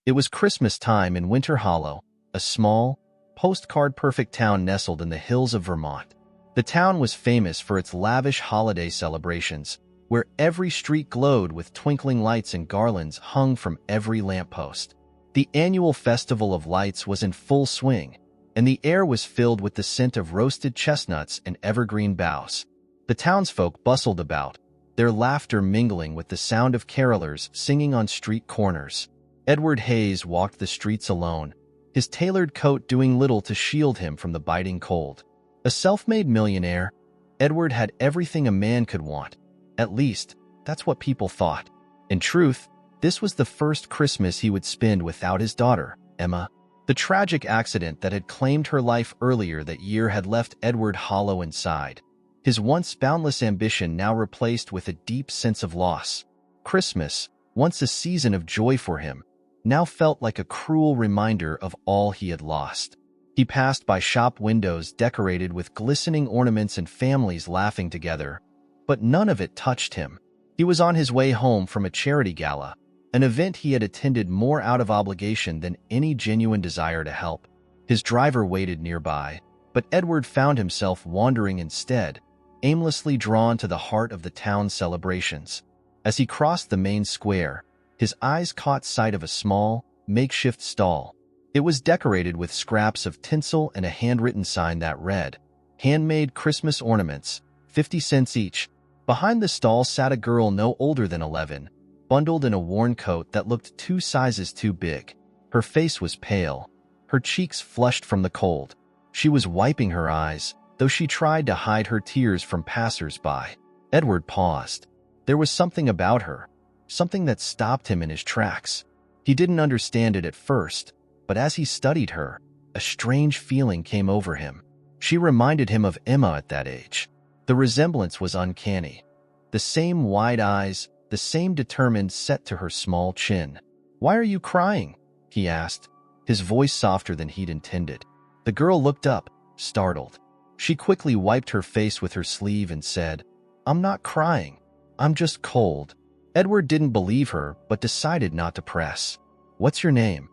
It was Christmas time in Winter Hollow, a small, postcard-perfect town nestled in the hills of Vermont. The town was famous for its lavish holiday celebrations, where every street glowed with twinkling lights and garlands hung from every lamppost. The annual Festival of Lights was in full swing, and the air was filled with the scent of roasted chestnuts and evergreen boughs. The townsfolk bustled about, their laughter mingling with the sound of carolers singing on street corners. Edward Hayes walked the streets alone, his tailored coat doing little to shield him from the biting cold. A self-made millionaire, Edward had everything a man could want. At least, that's what people thought. In truth, this was the first Christmas he would spend without his daughter, Emma. The tragic accident that had claimed her life earlier that year had left Edward hollow inside, his once boundless ambition now replaced with a deep sense of loss. Christmas, once a season of joy for him, now felt like a cruel reminder of all he had lost. He passed by shop windows decorated with glistening ornaments and families laughing together, but none of it touched him. He was on his way home from a charity gala, an event he had attended more out of obligation than any genuine desire to help. His driver waited nearby, but Edward found himself wandering instead, aimlessly drawn to the heart of the town's celebrations. As he crossed the main square, his eyes caught sight of a small, makeshift stall. It was decorated with scraps of tinsel and a handwritten sign that read, "Handmade Christmas ornaments, 50 cents each." Behind the stall sat a girl no older than 11, bundled in a worn coat that looked 2 sizes too big. Her face was pale, her cheeks flushed from the cold. She was wiping her eyes, though she tried to hide her tears from passers-by. Edward paused. There was something about her, something that stopped him in his tracks. He didn't understand it at first, but as he studied her, a strange feeling came over him. She reminded him of Emma at that age. The resemblance was uncanny. The same wide eyes, the same determined set to her small chin. "Why are you crying?" he asked, his voice softer than he'd intended. The girl looked up, startled. She quickly wiped her face with her sleeve and said, "I'm not crying. I'm just cold." Edward didn't believe her, but decided not to press. "What's your name?"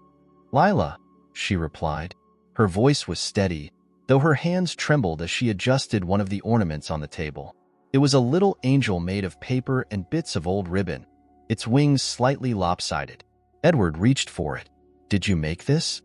"Lila," she replied. Her voice was steady, though her hands trembled as she adjusted one of the ornaments on the table. It was a little angel made of paper and bits of old ribbon, its wings slightly lopsided. Edward reached for it. "Did you make this?"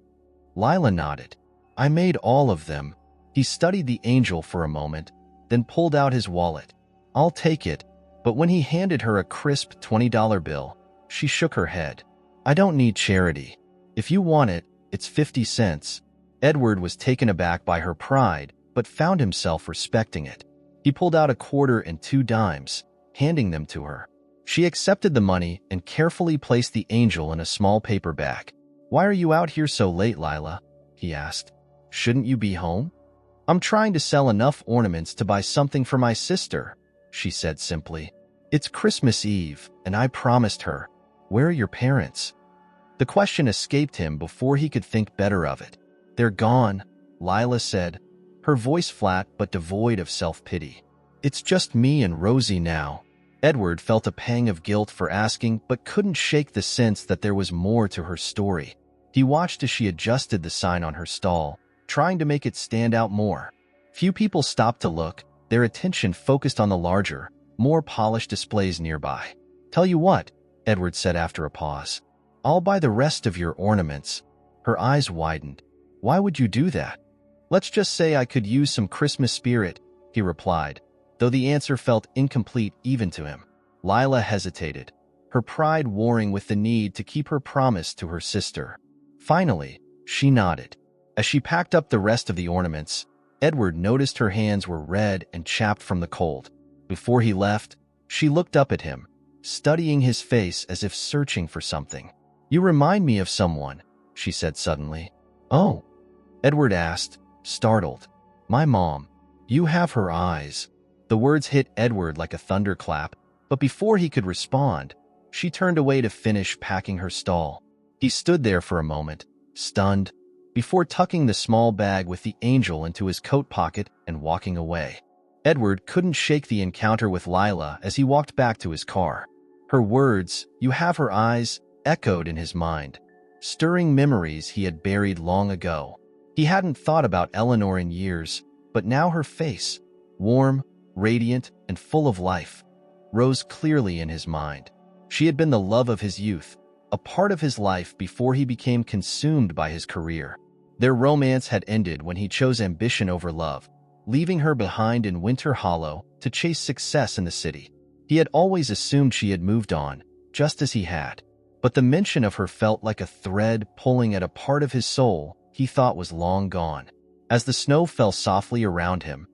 Lila nodded. "I made all of them." He studied the angel for a moment, then pulled out his wallet. "I'll take it." But when he handed her a crisp $20 bill, she shook her head. "I don't need charity. If you want it, it's 50 cents. Edward was taken aback by her pride, but found himself respecting it. He pulled out a quarter and 2 dimes, handing them to her. She accepted the money and carefully placed the angel in a small paper bag. "Why are you out here so late, Lila?" he asked. "Shouldn't you be home?" "I'm trying to sell enough ornaments to buy something for my sister," she said simply. "It's Christmas Eve, and I promised her." "Where are your parents?" The question escaped him before he could think better of it. "They're gone," Lila said, her voice flat but devoid of self-pity. "It's just me and Rosie now." Edward felt a pang of guilt for asking, but couldn't shake the sense that there was more to her story. He watched as she adjusted the sign on her stall, trying to make it stand out more. Few people stopped to look, their attention focused on the larger, more polished displays nearby. "Tell you what," Edward said after a pause. "I'll buy the rest of your ornaments." Her eyes widened. "Why would you do that?" "Let's just say I could use some Christmas spirit," he replied, though the answer felt incomplete even to him. Lila hesitated, her pride warring with the need to keep her promise to her sister. Finally, she nodded. As she packed up the rest of the ornaments, Edward noticed her hands were red and chapped from the cold. Before he left, she looked up at him, studying his face as if searching for something. "You remind me of someone," she said suddenly. "Oh?" Edward asked, startled. "My mom. You have her eyes." The words hit Edward like a thunderclap, but before he could respond, she turned away to finish packing her stall. He stood there for a moment, stunned, before tucking the small bag with the angel into his coat pocket and walking away. Edward couldn't shake the encounter with Lila as he walked back to his car. Her words, "You have her eyes," echoed in his mind. stirring memories he had buried long ago. He hadn't thought about Eleanor in years, but now her face, warm, radiant, and full of life, rose clearly in his mind. She had been the love of his youth, a part of his life before he became consumed by his career. Their romance had ended when he chose ambition over love, leaving her behind in Winter Hollow to chase success in the city. He had always assumed she had moved on, just as he had. But the mention of her felt like a thread pulling at a part of his soul he thought was long gone. As the snow fell softly around him,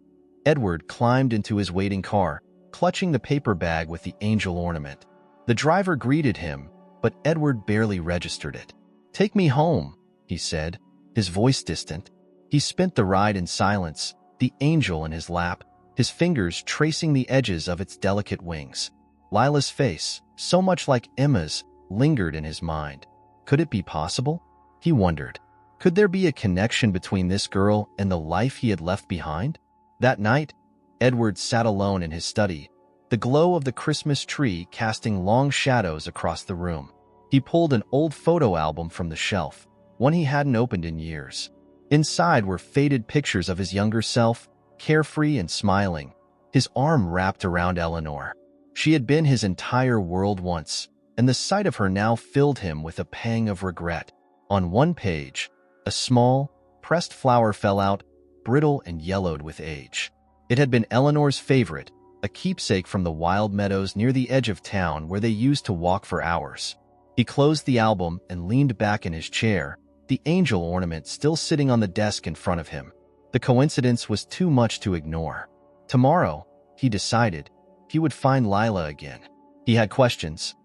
Edward climbed into his waiting car, clutching the paper bag with the angel ornament. The driver greeted him, but Edward barely registered it. "Take me home," he said, his voice distant. He spent the ride in silence, the angel in his lap, his fingers tracing the edges of its delicate wings. Lila's face, so much like Emma's, lingered in his mind. Could it be possible? He wondered. Could there be a connection between this girl and the life he had left behind? That night, Edward sat alone in his study, the glow of the Christmas tree casting long shadows across the room. He pulled an old photo album from the shelf, one he hadn't opened in years. Inside were faded pictures of his younger self, carefree and smiling, his arm wrapped around Eleanor. She had been his entire world once, and the sight of her now filled him with a pang of regret. On one page, a small, pressed flower fell out, brittle and yellowed with age. It had been Eleanor's favorite, a keepsake from the wild meadows near the edge of town where they used to walk for hours. He closed the album and leaned back in his chair, the angel ornament still sitting on the desk in front of him. The coincidence was too much to ignore. Tomorrow, he decided, he would find Lila again. He had questions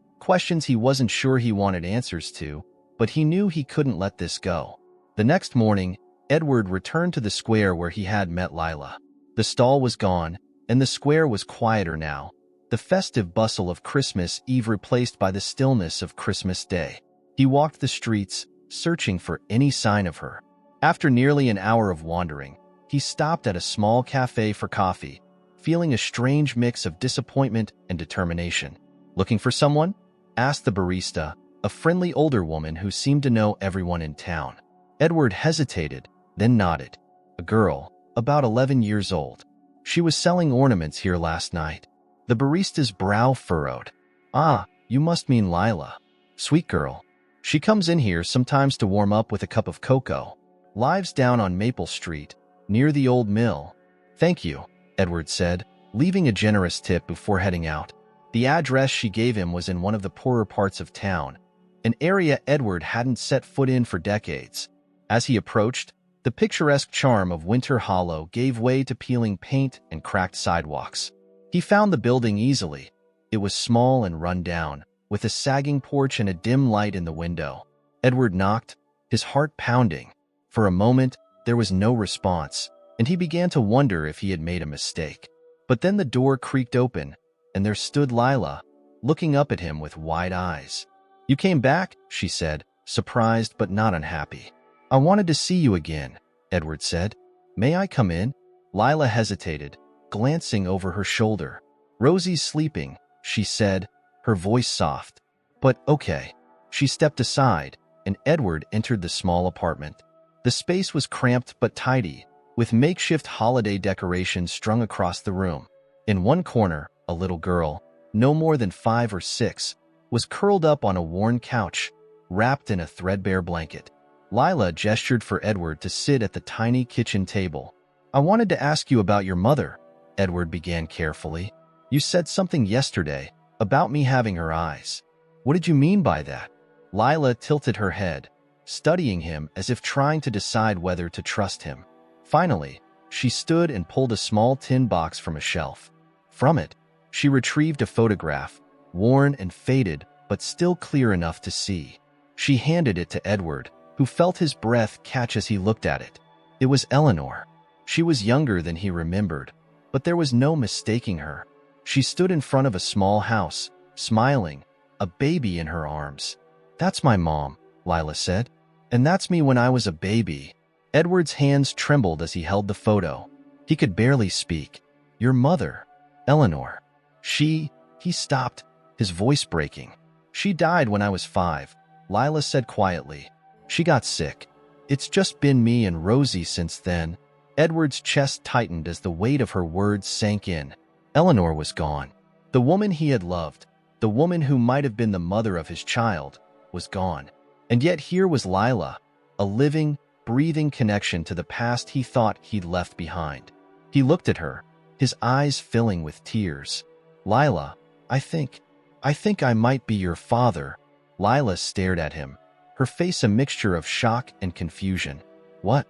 he wasn't sure he wanted answers to, but he knew he couldn't let this go. The next morning, Edward returned to the square where he had met Lila. The stall was gone, and the square was quieter now, the festive bustle of Christmas Eve replaced by the stillness of Christmas Day. He walked the streets, searching for any sign of her. After nearly an hour of wandering, he stopped at a small cafe for coffee, feeling a strange mix of disappointment and determination. "Looking for someone?" asked the barista, a friendly older woman who seemed to know everyone in town. Edward hesitated, then nodded. A girl, about 11 years old. She was selling ornaments here last night. The barista's brow furrowed. "Ah, you must mean Lila. Sweet girl. She comes in here sometimes to warm up with a cup of cocoa. Lives down on Maple Street, near the old mill." "Thank you," Edward said, leaving a generous tip before heading out. The address she gave him was in one of the poorer parts of town, an area Edward hadn't set foot in for decades. As he approached, the picturesque charm of Winter Hollow gave way to peeling paint and cracked sidewalks. He found the building easily. It was small and run down, with a sagging porch and a dim light in the window. Edward knocked, his heart pounding. For a moment, there was no response, and he began to wonder if he had made a mistake. But then the door creaked open, and there stood Lila, looking up at him with wide eyes. "You came back," she said, surprised but not unhappy. "I wanted to see you again," Edward said. "May I come in?" Lila hesitated, glancing over her shoulder. "Rosie's sleeping," she said, her voice soft. "But okay." She stepped aside, and Edward entered the small apartment. The space was cramped but tidy, with makeshift holiday decorations strung across the room. In one corner, a little girl, no more than 5 or 6, was curled up on a worn couch, wrapped in a threadbare blanket. Lila gestured for Edward to sit at the tiny kitchen table. "I wanted to ask you about your mother," Edward began carefully. "You said something yesterday about me having her eyes. What did you mean by that?" Lila tilted her head, studying him as if trying to decide whether to trust him. Finally, she stood and pulled a small tin box from a shelf. From it, she retrieved a photograph, worn and faded but still clear enough to see. She handed it to Edward, who felt his breath catch as he looked at it. It was Eleanor. She was younger than he remembered, but there was no mistaking her. She stood in front of a small house, smiling, a baby in her arms. "That's my mom," Lila said. "And that's me when I was a baby." Edward's hands trembled as he held the photo. He could barely speak. "Your mother, Eleanor. He stopped, his voice breaking. "She died when I was 5, Lila said quietly. She got sick. It's just been me and Rosie since then. Edward's chest tightened as the weight of her words sank in. Eleanor was gone. The woman he had loved, the woman who might have been the mother of his child, was gone. And yet here was Lila, a living, breathing connection to the past he thought he'd left behind. He looked at her, his eyes filling with tears. Lila, I think I might be your father. Lila stared at him, her face a mixture of shock and confusion. What?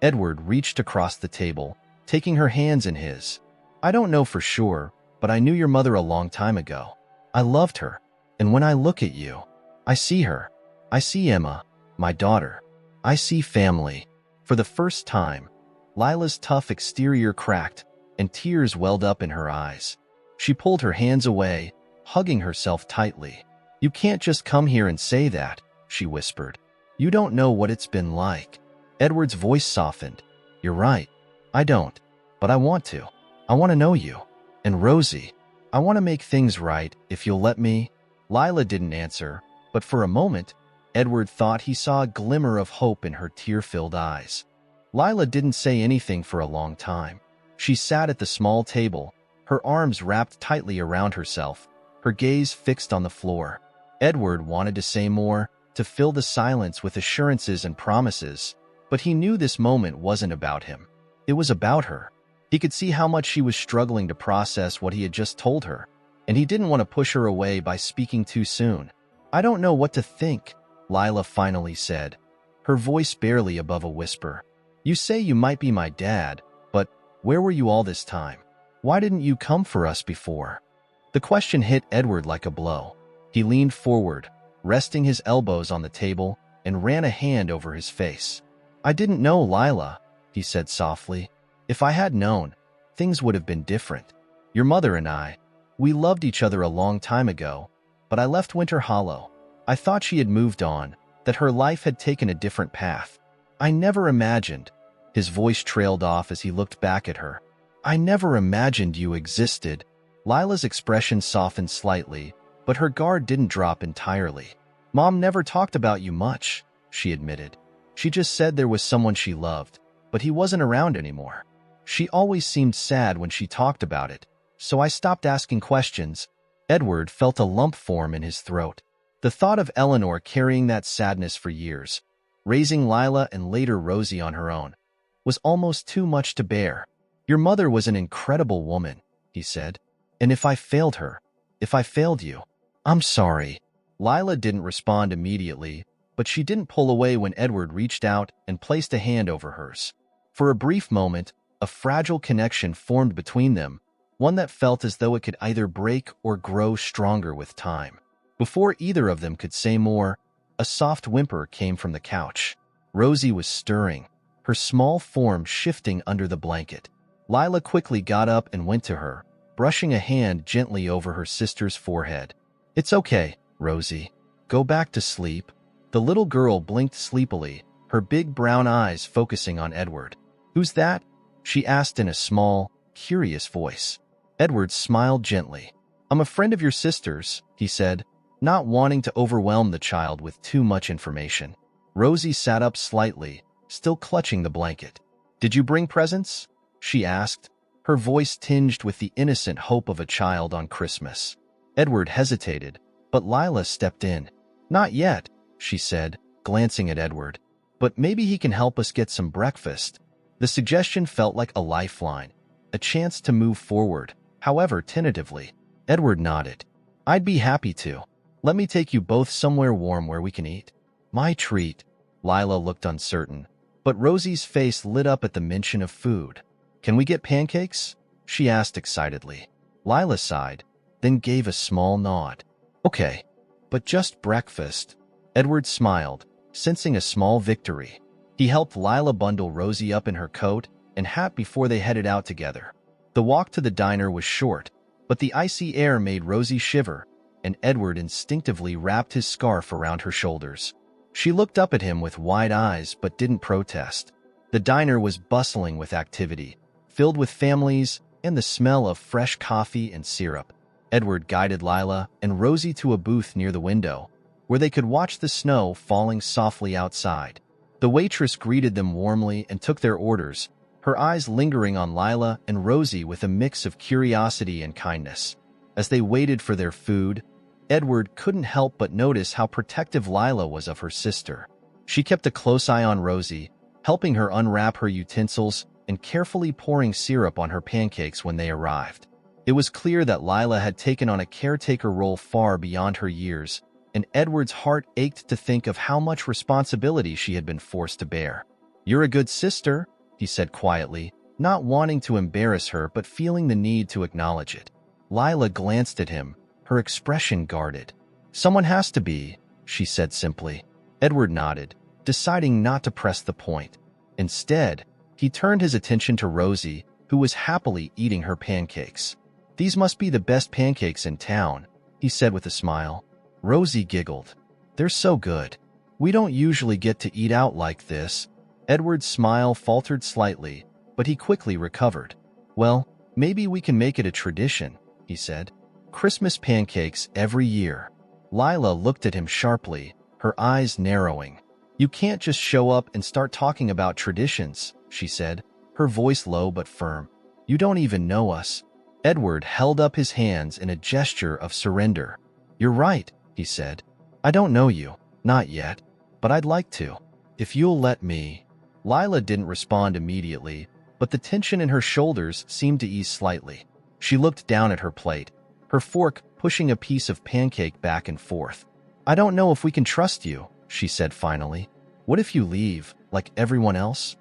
Edward reached across the table, taking her hands in his. I don't know for sure, but I knew your mother a long time ago. I loved her, and when I look at you, I see her. I see Emma, my daughter. I see family. For the first time, Lila's tough exterior cracked, and tears welled up in her eyes. She pulled her hands away, hugging herself tightly. You can't just come here and say that, she whispered. You don't know what it's been like. Edward's voice softened. You're right. I don't. But I want to. I want to know you. And Rosie, I want to make things right if you'll let me. Lila didn't answer, but for a moment, Edward thought he saw a glimmer of hope in her tear-filled eyes. Lila didn't say anything for a long time. She sat at the small table, her arms wrapped tightly around herself, her gaze fixed on the floor. Edward wanted to say more, to fill the silence with assurances and promises, but he knew this moment wasn't about him. It was about her. He could see how much she was struggling to process what he had just told her, and he didn't want to push her away by speaking too soon. I don't know what to think, Lila finally said, her voice barely above a whisper. You say you might be my dad, but where were you all this time? Why didn't you come for us before? The question hit Edward like a blow. He leaned forward, resting his elbows on the table, and ran a hand over his face. I didn't know, Lila, he said softly. If I had known, things would have been different. Your mother and I, we loved each other a long time ago, but I left Winter Hollow. I thought she had moved on, that her life had taken a different path. I never imagined. His voice trailed off as he looked back at her. I never imagined you existed. Lila's expression softened slightly, but her guard didn't drop entirely. Mom never talked about you much, she admitted. She just said there was someone she loved, but he wasn't around anymore. She always seemed sad when she talked about it, so I stopped asking questions. Edward felt a lump form in his throat. The thought of Eleanor carrying that sadness for years, raising Lila and later Rosie on her own, was almost too much to bear. Your mother was an incredible woman, he said. And if I failed her, if I failed you, I'm sorry. Lila didn't respond immediately, but she didn't pull away when Edward reached out and placed a hand over hers. For a brief moment, a fragile connection formed between them, one that felt as though it could either break or grow stronger with time. Before either of them could say more, a soft whimper came from the couch. Rosie was stirring, her small form shifting under the blanket. Lila quickly got up and went to her, brushing a hand gently over her sister's forehead. It's okay, Rosie. Go back to sleep. The little girl blinked sleepily, her big brown eyes focusing on Edward. Who's that? She asked in a small, curious voice. Edward smiled gently. I'm a friend of your sister's, he said, not wanting to overwhelm the child with too much information. Rosie sat up slightly, still clutching the blanket. Did you bring presents? She asked, her voice tinged with the innocent hope of a child on Christmas. Edward hesitated, but Lila stepped in. Not yet, she said, glancing at Edward. But maybe he can help us get some breakfast. The suggestion felt like a lifeline, a chance to move forward, however tentatively. Edward nodded. I'd be happy to. Let me take you both somewhere warm where we can eat. My treat. Lila looked uncertain, but Rosie's face lit up at the mention of food. Can we get pancakes? She asked excitedly. Lila sighed, then gave a small nod. Okay, but just breakfast. Edward smiled, sensing a small victory. He helped Lila bundle Rosie up in her coat and hat before they headed out together. The walk to the diner was short, but the icy air made Rosie shiver, and Edward instinctively wrapped his scarf around her shoulders. She looked up at him with wide eyes but didn't protest. The diner was bustling with activity, filled with families and the smell of fresh coffee and syrup. Edward guided Lila and Rosie to a booth near the window, where they could watch the snow falling softly outside. The waitress greeted them warmly and took their orders, her eyes lingering on Lila and Rosie with a mix of curiosity and kindness. As they waited for their food, Edward couldn't help but notice how protective Lila was of her sister. She kept a close eye on Rosie, helping her unwrap her utensils and carefully pouring syrup on her pancakes when they arrived. It was clear that Lila had taken on a caretaker role far beyond her years, and Edward's heart ached to think of how much responsibility she had been forced to bear. "You're a good sister," he said quietly, not wanting to embarrass her but feeling the need to acknowledge it. Lila glanced at him, her expression guarded. "Someone has to be," she said simply. Edward nodded, deciding not to press the point. Instead, he turned his attention to Rosie, who was happily eating her pancakes. "These must be the best pancakes in town," he said with a smile. Rosie giggled. "They're so good. We don't usually get to eat out like this." Edward's smile faltered slightly, but he quickly recovered. "Well, maybe we can make it a tradition," he said. "Christmas pancakes every year." Lila looked at him sharply, her eyes narrowing. "You can't just show up and start talking about traditions," she said, her voice low but firm. "You don't even know us." Edward held up his hands in a gesture of surrender. "You're right," he said. "I don't know you, not yet, but I'd like to. If you'll let me." Lila didn't respond immediately, but the tension in her shoulders seemed to ease slightly. She looked down at her plate, her fork pushing a piece of pancake back and forth. "I don't know if we can trust you," she said finally. "What if you leave, like everyone else?"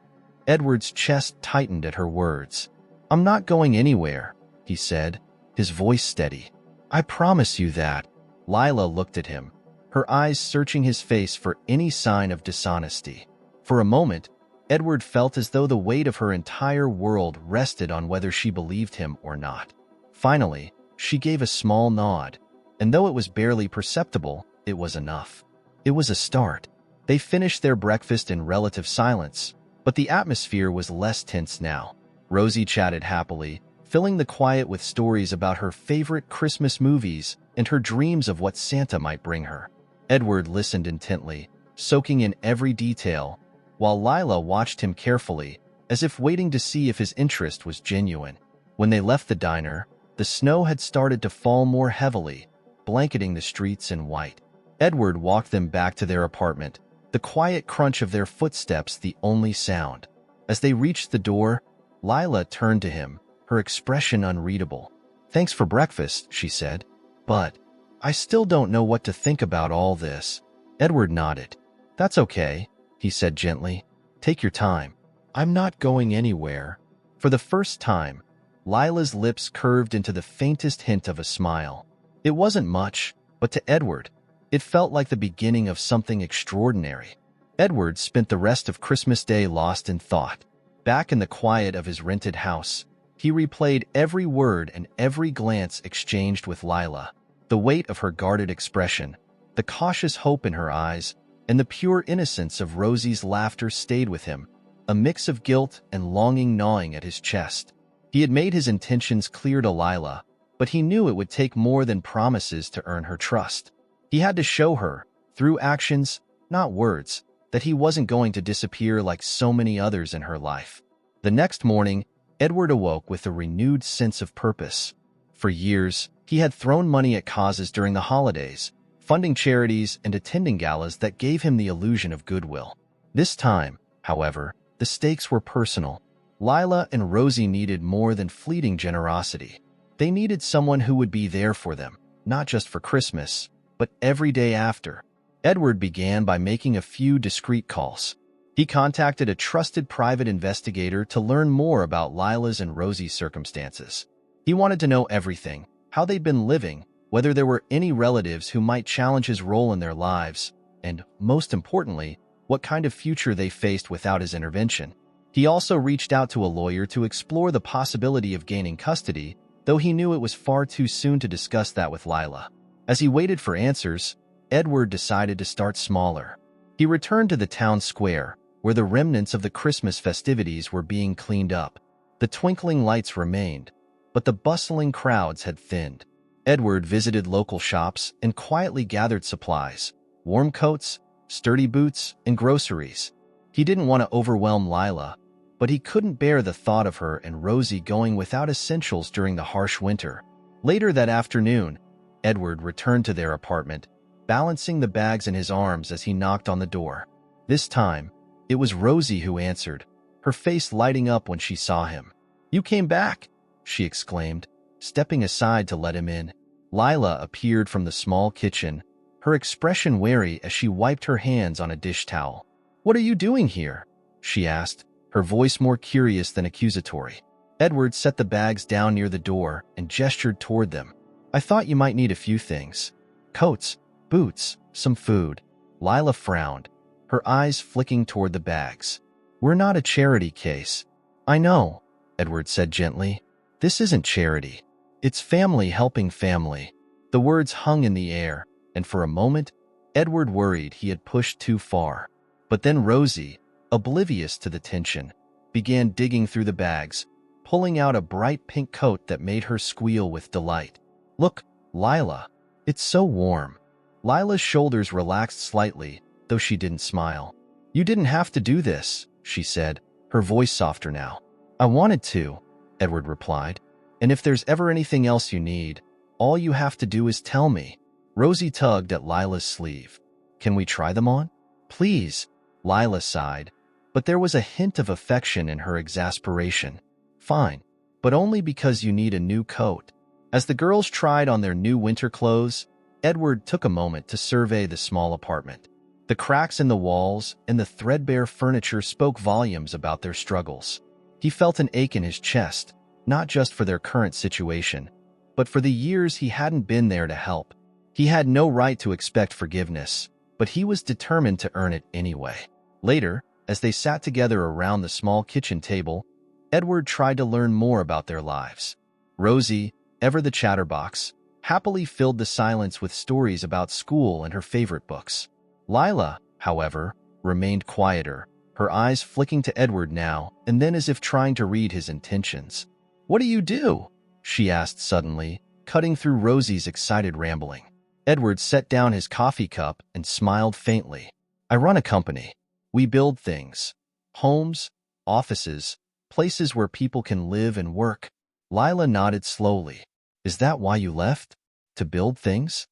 Edward's chest tightened at her words. "I'm not going anywhere," he said, his voice steady. "I promise you that." Lila looked at him, her eyes searching his face for any sign of dishonesty. For a moment, Edward felt as though the weight of her entire world rested on whether she believed him or not. Finally, she gave a small nod, and though it was barely perceptible, it was enough. It was a start. They finished their breakfast in relative silence, but the atmosphere was less tense now. Rosie chatted happily, filling the quiet with stories about her favorite Christmas movies and her dreams of what Santa might bring her. Edward listened intently, soaking in every detail, while Lila watched him carefully, as if waiting to see if his interest was genuine. When they left the diner, the snow had started to fall more heavily, blanketing the streets in white. Edward walked them back to their apartment, the quiet crunch of their footsteps the only sound. As they reached the door, Lila turned to him, her expression unreadable. "Thanks for breakfast," she said. "But I still don't know what to think about all this." Edward nodded. "That's okay," he said gently. "Take your time. I'm not going anywhere." For the first time, Lila's lips curved into the faintest hint of a smile. It wasn't much, but to Edward, it felt like the beginning of something extraordinary. Edward spent the rest of Christmas Day lost in thought. Back in the quiet of his rented house, he replayed every word and every glance exchanged with Lila. The weight of her guarded expression, the cautious hope in her eyes, and the pure innocence of Rosie's laughter stayed with him, a mix of guilt and longing gnawing at his chest. He had made his intentions clear to Lila, but he knew it would take more than promises to earn her trust. He had to show her, through actions, not words, that he wasn't going to disappear like so many others in her life. The next morning, Edward awoke with a renewed sense of purpose. For years, he had thrown money at causes during the holidays, funding charities and attending galas that gave him the illusion of goodwill. This time, however, the stakes were personal. Lila and Rosie needed more than fleeting generosity. They needed someone who would be there for them, not just for Christmas, but every day after. Edward began by making a few discreet calls. He contacted a trusted private investigator to learn more about Lila's and Rosie's circumstances. He wanted to know everything, how they'd been living, whether there were any relatives who might challenge his role in their lives, and, most importantly, what kind of future they faced without his intervention. He also reached out to a lawyer to explore the possibility of gaining custody, though he knew it was far too soon to discuss that with Lila. As he waited for answers, Edward decided to start smaller. He returned to the town square, where the remnants of the Christmas festivities were being cleaned up. The twinkling lights remained, but the bustling crowds had thinned. Edward visited local shops and quietly gathered supplies, warm coats, sturdy boots, and groceries. He didn't want to overwhelm Lila, but he couldn't bear the thought of her and Rosie going without essentials during the harsh winter. Later that afternoon, Edward returned to their apartment, balancing the bags in his arms as he knocked on the door. This time, it was Rosie who answered, her face lighting up when she saw him. "You came back," she exclaimed, stepping aside to let him in. Lila appeared from the small kitchen, her expression wary as she wiped her hands on a dish towel. "What are you doing here?" she asked, her voice more curious than accusatory. Edward set the bags down near the door and gestured toward them. "I thought you might need a few things. Coats, boots, some food." Lila frowned, her eyes flicking toward the bags. "We're not a charity case." "I know," Edward said gently. "This isn't charity. It's family helping family." The words hung in the air, and for a moment, Edward worried he had pushed too far. But then Rosie, oblivious to the tension, began digging through the bags, pulling out a bright pink coat that made her squeal with delight. "Look, Lila, it's so warm." Lila's shoulders relaxed slightly, though she didn't smile. "You didn't have to do this," she said, her voice softer now. "I wanted to," Edward replied. "And if there's ever anything else you need, all you have to do is tell me." Rosie tugged at Lila's sleeve. "Can we try them on?" "Please," Lila sighed, but there was a hint of affection in her exasperation. "Fine, but only because you need a new coat." As the girls tried on their new winter clothes, Edward took a moment to survey the small apartment. The cracks in the walls and the threadbare furniture spoke volumes about their struggles. He felt an ache in his chest, not just for their current situation, but for the years he hadn't been there to help. He had no right to expect forgiveness, but he was determined to earn it anyway. Later, as they sat together around the small kitchen table, Edward tried to learn more about their lives. Rosie, ever the chatterbox, happily filled the silence with stories about school and her favorite books. Lila, however, remained quieter, her eyes flicking to Edward now and then as if trying to read his intentions. "What do you do?" she asked suddenly, cutting through Rosie's excited rambling. Edward set down his coffee cup and smiled faintly. "I run a company. We build things. Homes, offices, places where people can live and work." Lila nodded slowly. "Is that why you left? To build things?"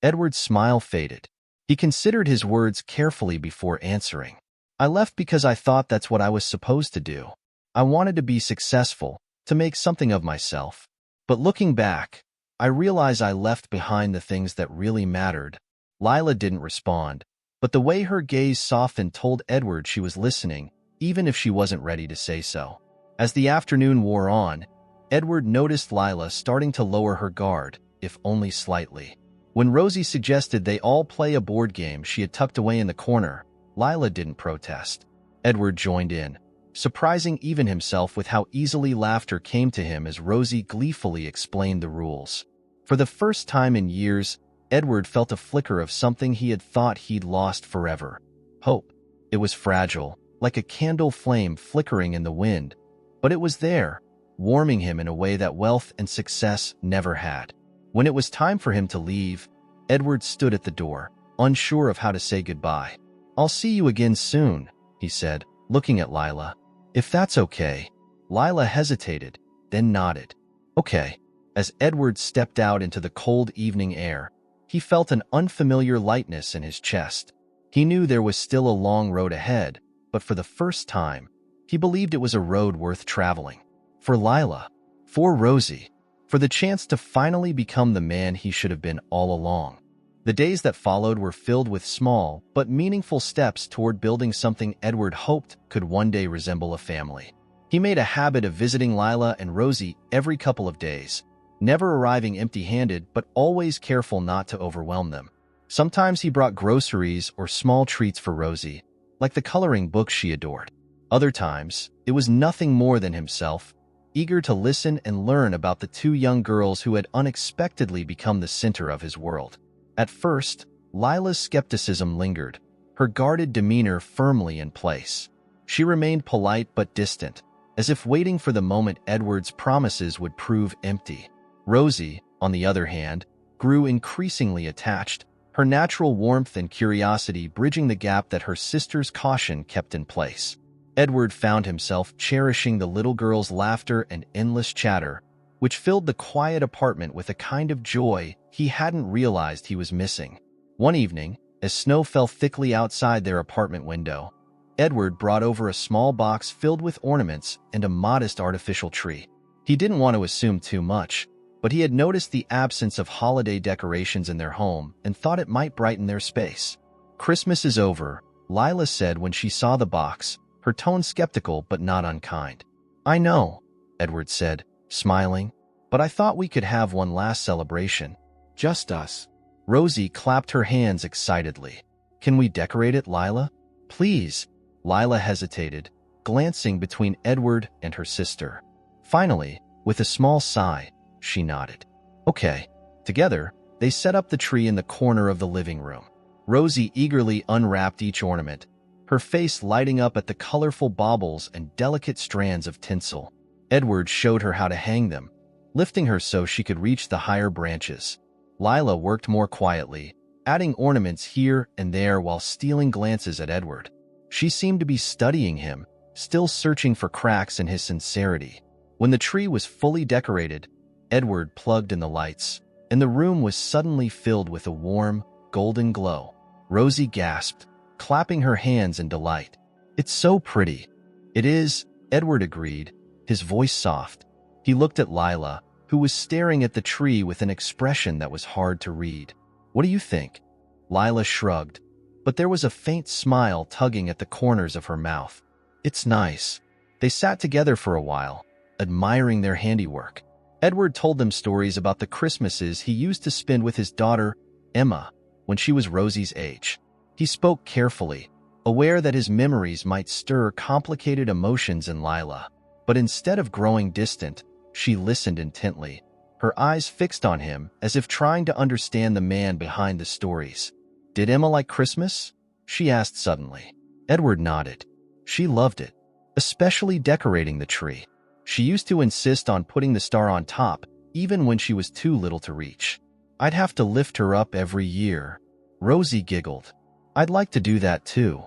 Edward's smile faded. He considered his words carefully before answering. "I left because I thought that's what I was supposed to do. I wanted to be successful, to make something of myself. But looking back, I realize I left behind the things that really mattered." Lila didn't respond, but the way her gaze softened told Edward she was listening, even if she wasn't ready to say so. As the afternoon wore on, Edward noticed Lila starting to lower her guard, if only slightly. When Rosie suggested they all play a board game she had tucked away in the corner, Lila didn't protest. Edward joined in, surprising even himself with how easily laughter came to him as Rosie gleefully explained the rules. For the first time in years, Edward felt a flicker of something he had thought he'd lost forever. Hope. It was fragile, like a candle flame flickering in the wind, but it was there, warming him in a way that wealth and success never had. When it was time for him to leave, Edward stood at the door, unsure of how to say goodbye. "I'll see you again soon," he said, looking at Lila. "If that's okay." Lila hesitated, then nodded. "Okay." As Edward stepped out into the cold evening air, he felt an unfamiliar lightness in his chest. He knew there was still a long road ahead, but for the first time, he believed it was a road worth traveling. For Lila, for Rosie, for the chance to finally become the man he should have been all along. The days that followed were filled with small but meaningful steps toward building something Edward hoped could one day resemble a family. He made a habit of visiting Lila and Rosie every couple of days, never arriving empty-handed but always careful not to overwhelm them. Sometimes he brought groceries or small treats for Rosie, like the coloring books she adored. Other times, it was nothing more than himself, eager to listen and learn about the two young girls who had unexpectedly become the center of his world. At first, Lila's skepticism lingered, her guarded demeanor firmly in place. She remained polite but distant, as if waiting for the moment Edward's promises would prove empty. Rosie, on the other hand, grew increasingly attached, her natural warmth and curiosity bridging the gap that her sister's caution kept in place. Edward found himself cherishing the little girl's laughter and endless chatter, which filled the quiet apartment with a kind of joy he hadn't realized he was missing. One evening, as snow fell thickly outside their apartment window, Edward brought over a small box filled with ornaments and a modest artificial tree. He didn't want to assume too much, but he had noticed the absence of holiday decorations in their home and thought it might brighten their space. "Christmas is over," Lila said when she saw the box, her tone skeptical but not unkind. "I know," Edward said, smiling, "but I thought we could have one last celebration. Just us." Rosie clapped her hands excitedly. "Can we decorate it, Lila? Please." Lila hesitated, glancing between Edward and her sister. Finally, with a small sigh, she nodded. "Okay." Together, they set up the tree in the corner of the living room. Rosie eagerly unwrapped each ornament, her face lighting up at the colorful baubles and delicate strands of tinsel. Edward showed her how to hang them, lifting her so she could reach the higher branches. Lila worked more quietly, adding ornaments here and there while stealing glances at Edward. She seemed to be studying him, still searching for cracks in his sincerity. When the tree was fully decorated, Edward plugged in the lights, and the room was suddenly filled with a warm, golden glow. Rosie gasped, clapping her hands in delight. "It's so pretty." "It is," Edward agreed, his voice soft. He looked at Lila, who was staring at the tree with an expression that was hard to read. "What do you think?" Lila shrugged, but there was a faint smile tugging at the corners of her mouth. "It's nice." They sat together for a while, admiring their handiwork. Edward told them stories about the Christmases he used to spend with his daughter, Emma, when she was Rosie's age. He spoke carefully, aware that his memories might stir complicated emotions in Lila. But instead of growing distant, she listened intently, her eyes fixed on him as if trying to understand the man behind the stories. "Did Emma like Christmas?" she asked suddenly. Edward nodded. She loved it, especially decorating the tree. She used to insist on putting the star on top, even when she was too little to reach. "I'd have to lift her up every year." Rosie giggled. "I'd like to do that too."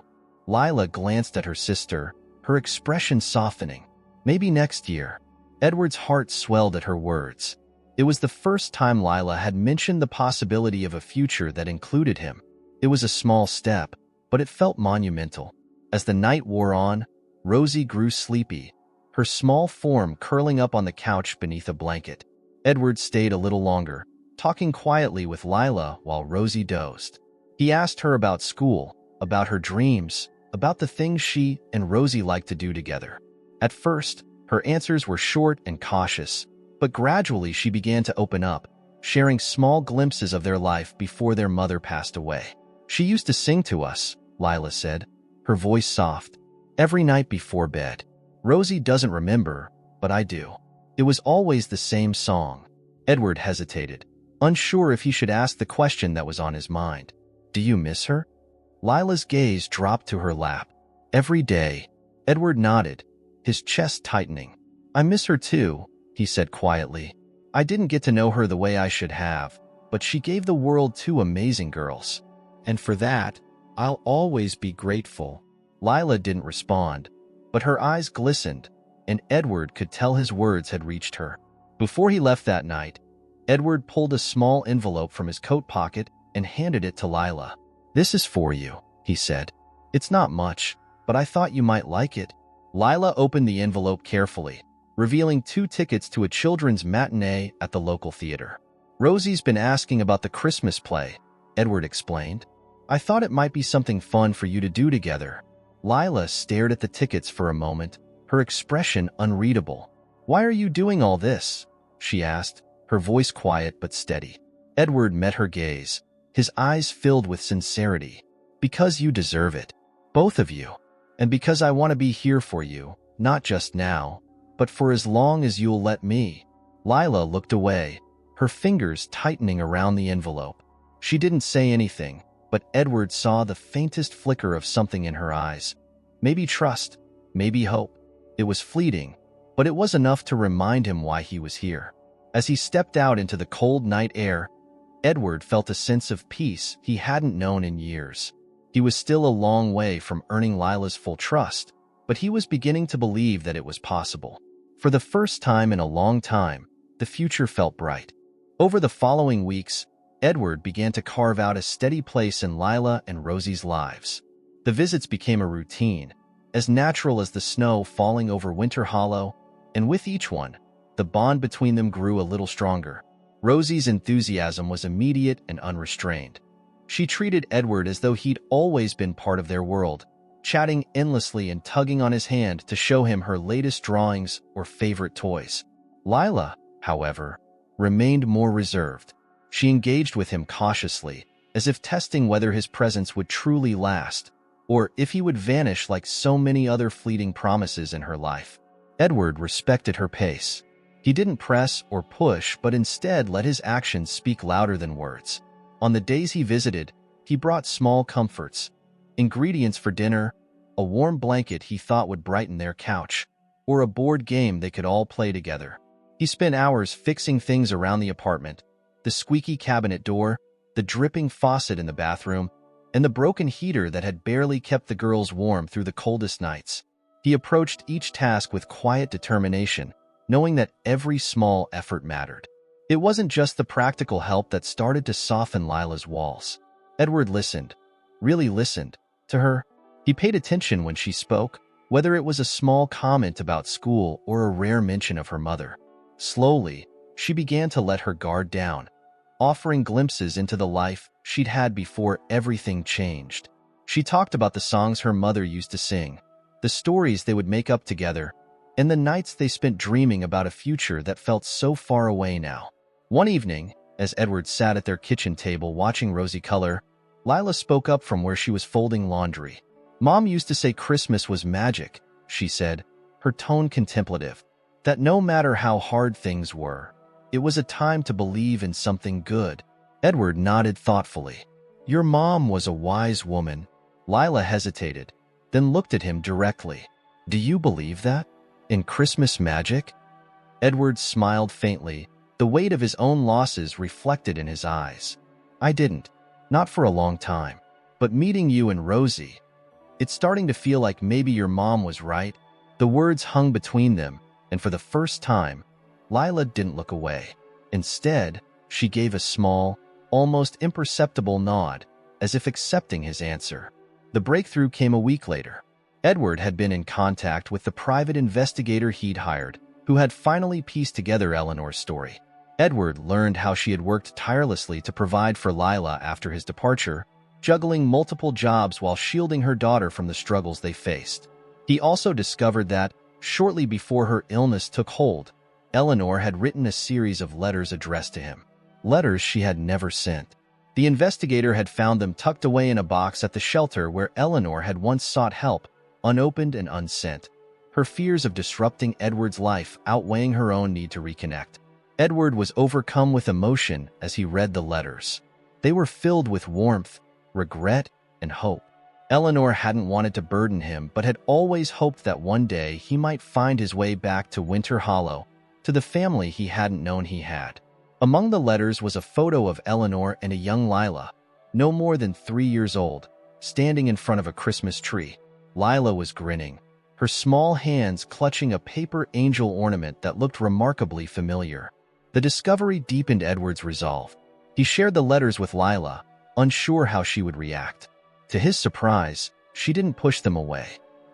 Lila glanced at her sister, her expression softening. "Maybe next year." Edward's heart swelled at her words. It was the first time Lila had mentioned the possibility of a future that included him. It was a small step, but it felt monumental. As the night wore on, Rosie grew sleepy, her small form curling up on the couch beneath a blanket. Edward stayed a little longer, talking quietly with Lila while Rosie dozed. He asked her about school, about her dreams, about the things she and Rosie liked to do together. At first, her answers were short and cautious, but gradually she began to open up, sharing small glimpses of their life before their mother passed away. "She used to sing to us," Lila said, her voice soft, "every night before bed. Rosie doesn't remember, but I do. It was always the same song." Edward hesitated, unsure if he should ask the question that was on his mind. "Do you miss her?" Lila's gaze dropped to her lap. "Every day." Edward nodded, his chest tightening. "I miss her too," he said quietly. "I didn't get to know her the way I should have, but she gave the world two amazing girls. And for that, I'll always be grateful." Lila didn't respond, but her eyes glistened, and Edward could tell his words had reached her. Before he left that night, Edward pulled a small envelope from his coat pocket and handed it to Lila. "This is for you," he said. "It's not much, but I thought you might like it." Lila opened the envelope carefully, revealing 2 tickets to a children's matinee at the local theater. "Rosie's been asking about the Christmas play," Edward explained. "I thought it might be something fun for you to do together." Lila stared at the tickets for a moment, her expression unreadable. "Why are you doing all this?" she asked, her voice quiet but steady. Edward met her gaze, his eyes filled with sincerity. "Because you deserve it. Both of you. And because I want to be here for you, not just now, but for as long as you'll let me." Lila looked away, her fingers tightening around the envelope. She didn't say anything, but Edward saw the faintest flicker of something in her eyes. Maybe trust, maybe hope. It was fleeting, but it was enough to remind him why he was here. As he stepped out into the cold night air, Edward felt a sense of peace he hadn't known in years. He was still a long way from earning Lila's full trust, but he was beginning to believe that it was possible. For the first time in a long time, the future felt bright. Over the following weeks, Edward began to carve out a steady place in Lila and Rosie's lives. The visits became a routine, as natural as the snow falling over Winter Hollow, and with each one, the bond between them grew a little stronger. Rosie's enthusiasm was immediate and unrestrained. She treated Edward as though he'd always been part of their world, chatting endlessly and tugging on his hand to show him her latest drawings or favorite toys. Lila, however, remained more reserved. She engaged with him cautiously, as if testing whether his presence would truly last, or if he would vanish like so many other fleeting promises in her life. Edward respected her pace. He didn't press or push, but instead let his actions speak louder than words. On the days he visited, he brought small comforts, ingredients for dinner, a warm blanket he thought would brighten their couch, or a board game they could all play together. He spent hours fixing things around the apartment, the squeaky cabinet door, the dripping faucet in the bathroom, and the broken heater that had barely kept the girls warm through the coldest nights. He approached each task with quiet determination, knowing that every small effort mattered. It wasn't just the practical help that started to soften Lila's walls. Edward listened, really listened, to her. He paid attention when she spoke, whether it was a small comment about school or a rare mention of her mother. Slowly, she began to let her guard down, offering glimpses into the life she'd had before everything changed. She talked about the songs her mother used to sing, the stories they would make up together, and the nights they spent dreaming about a future that felt so far away now. One evening, as Edward sat at their kitchen table watching Rosie color, Lila spoke up from where she was folding laundry. "Mom used to say Christmas was magic," she said, her tone contemplative, "that no matter how hard things were, it was a time to believe in something good." Edward nodded thoughtfully. "Your mom was a wise woman." Lila hesitated, then looked at him directly. "Do you believe that? In Christmas magic?" Edward smiled faintly, the weight of his own losses reflected in his eyes. "I didn't. Not for a long time. But meeting you and Rosie, it's starting to feel like maybe your mom was right." The words hung between them, and for the first time, Lila didn't look away. Instead, she gave a small, almost imperceptible nod, as if accepting his answer. The breakthrough came a week later. Edward had been in contact with the private investigator he'd hired, who had finally pieced together Eleanor's story. Edward learned how she had worked tirelessly to provide for Lila after his departure, juggling multiple jobs while shielding her daughter from the struggles they faced. He also discovered that, shortly before her illness took hold, Eleanor had written a series of letters addressed to him. Letters she had never sent. The investigator had found them tucked away in a box at the shelter where Eleanor had once sought help, unopened and unsent, her fears of disrupting Edward's life outweighing her own need to reconnect. Edward was overcome with emotion as he read the letters. They were filled with warmth, regret, and hope. Eleanor hadn't wanted to burden him, but had always hoped that one day he might find his way back to Winter Hollow, to the family he hadn't known he had. Among the letters was a photo of Eleanor and a young Lila, no more than 3 years old, standing in front of a Christmas tree. Lila was grinning, her small hands clutching a paper angel ornament that looked remarkably familiar. The discovery deepened Edward's resolve. He shared the letters with Lila, unsure how she would react. To his surprise, she didn't push them away.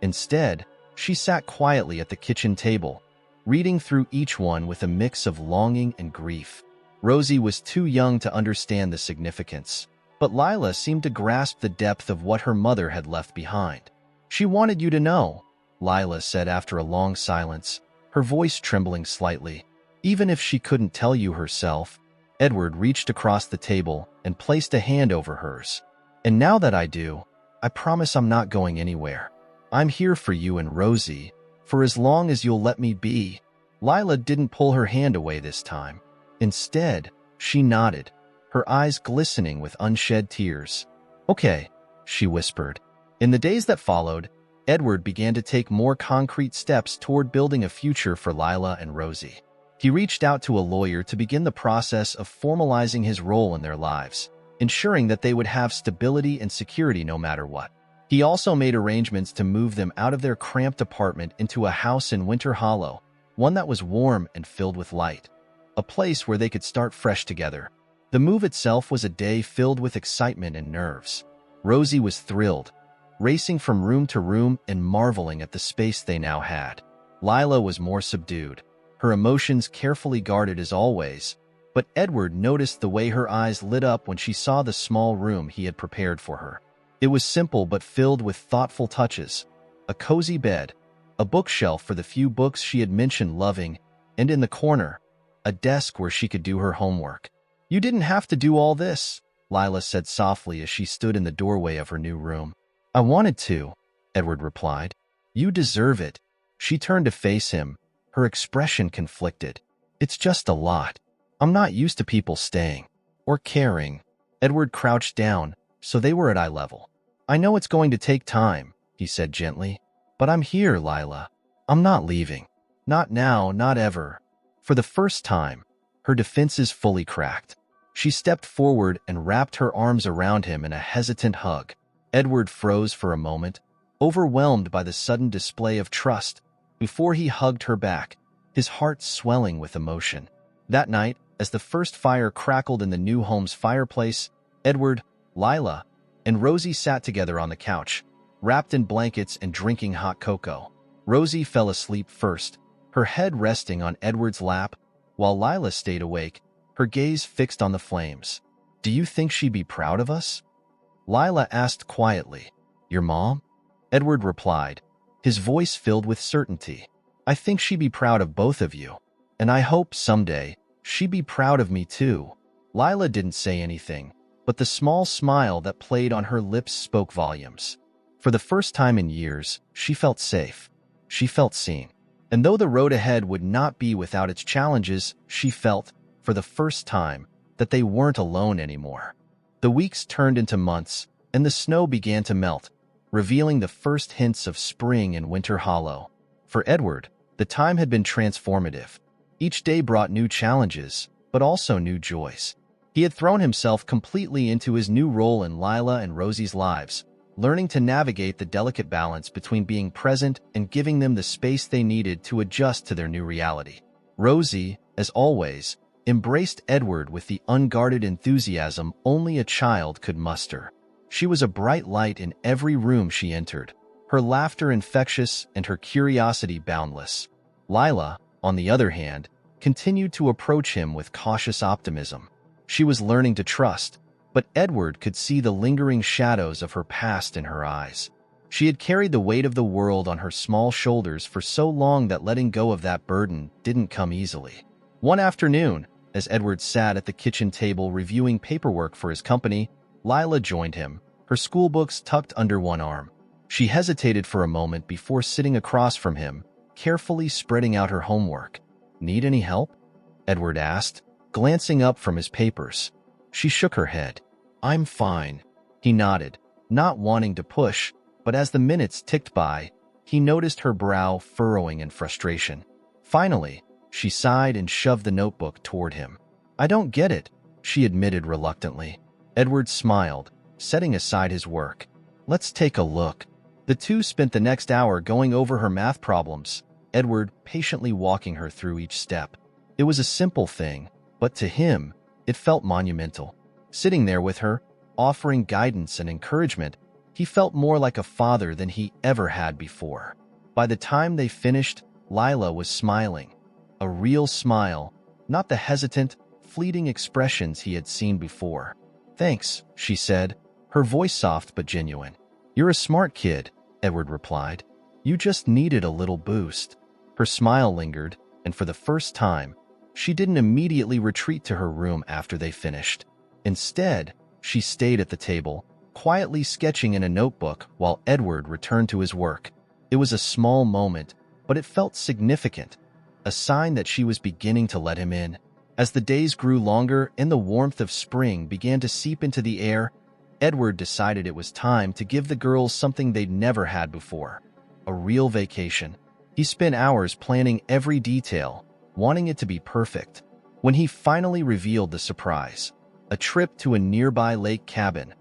Instead, she sat quietly at the kitchen table, reading through each one with a mix of longing and grief. Rosie was too young to understand the significance, but Lila seemed to grasp the depth of what her mother had left behind. "She wanted you to know," Lila said after a long silence, her voice trembling slightly. "Even if she couldn't tell you herself." Edward reached across the table and placed a hand over hers. "And now that I do, I promise I'm not going anywhere. I'm here for you and Rosie, for as long as you'll let me be." Lila didn't pull her hand away this time. Instead, she nodded, her eyes glistening with unshed tears. "Okay," she whispered. In the days that followed, Edward began to take more concrete steps toward building a future for Lila and Rosie. He reached out to a lawyer to begin the process of formalizing his role in their lives, ensuring that they would have stability and security no matter what. He also made arrangements to move them out of their cramped apartment into a house in Winter Hollow, one that was warm and filled with light, a place where they could start fresh together. The move itself was a day filled with excitement and nerves. Rosie was thrilled, racing from room to room and marveling at the space they now had. Lila was more subdued, her emotions carefully guarded as always, but Edward noticed the way her eyes lit up when she saw the small room he had prepared for her. It was simple but filled with thoughtful touches: a cozy bed, a bookshelf for the few books she had mentioned loving, and in the corner, a desk where she could do her homework. "You didn't have to do all this," Lila said softly as she stood in the doorway of her new room. "I wanted to," Edward replied. "You deserve it." She turned to face him, her expression conflicted. "It's just a lot. I'm not used to people staying or caring." Edward crouched down, so they were at eye level. "I know it's going to take time," he said gently, "but I'm here, Lila. I'm not leaving. Not now, not ever." For the first time, her defenses fully cracked. She stepped forward and wrapped her arms around him in a hesitant hug. Edward froze for a moment, overwhelmed by the sudden display of trust, before he hugged her back, his heart swelling with emotion. That night, as the first fire crackled in the new home's fireplace, Edward, Lila, and Rosie sat together on the couch, wrapped in blankets and drinking hot cocoa. Rosie fell asleep first, her head resting on Edward's lap, while Lila stayed awake, her gaze fixed on the flames. "Do you think she'd be proud of us?" Lila asked quietly. "Your mom?" Edward replied, his voice filled with certainty. "I think she'd be proud of both of you. And I hope someday she'd be proud of me too." Lila didn't say anything, but the small smile that played on her lips spoke volumes. For the first time in years, she felt safe. She felt seen. And though the road ahead would not be without its challenges, she felt, for the first time, that they weren't alone anymore. The weeks turned into months, and the snow began to melt, revealing the first hints of spring in Winter Hollow. For Edward, the time had been transformative. Each day brought new challenges, but also new joys. He had thrown himself completely into his new role in Lila and Rosie's lives, learning to navigate the delicate balance between being present and giving them the space they needed to adjust to their new reality. Rosie, as always, embraced Edward with the unguarded enthusiasm only a child could muster. She was a bright light in every room she entered, her laughter infectious and her curiosity boundless. Lila, on the other hand, continued to approach him with cautious optimism. She was learning to trust, but Edward could see the lingering shadows of her past in her eyes. She had carried the weight of the world on her small shoulders for so long that letting go of that burden didn't come easily. One afternoon, as Edward sat at the kitchen table reviewing paperwork for his company, Lila joined him, her schoolbooks tucked under one arm. She hesitated for a moment before sitting across from him, carefully spreading out her homework. "Need any help?" Edward asked, glancing up from his papers. She shook her head. "I'm fine." He nodded, not wanting to push, but as the minutes ticked by, he noticed her brow furrowing in frustration. Finally, she sighed and shoved the notebook toward him. "I don't get it," she admitted reluctantly. Edward smiled, setting aside his work. "Let's take a look." The two spent the next hour going over her math problems, Edward patiently walking her through each step. It was a simple thing, but to him, it felt monumental. Sitting there with her, offering guidance and encouragement, he felt more like a father than he ever had before. By the time they finished, Lila was smiling. A real smile, not the hesitant, fleeting expressions he had seen before. "Thanks," she said, her voice soft but genuine. "You're a smart kid," Edward replied. "You just needed a little boost." Her smile lingered, and for the first time, she didn't immediately retreat to her room after they finished. Instead, she stayed at the table, quietly sketching in a notebook while Edward returned to his work. It was a small moment, but it felt significant, a sign that she was beginning to let him in. As the days grew longer and the warmth of spring began to seep into the air, Edward decided it was time to give the girls something they'd never had before: a real vacation. He spent hours planning every detail, wanting it to be perfect. When he finally revealed the surprise, a trip to a nearby lake cabin,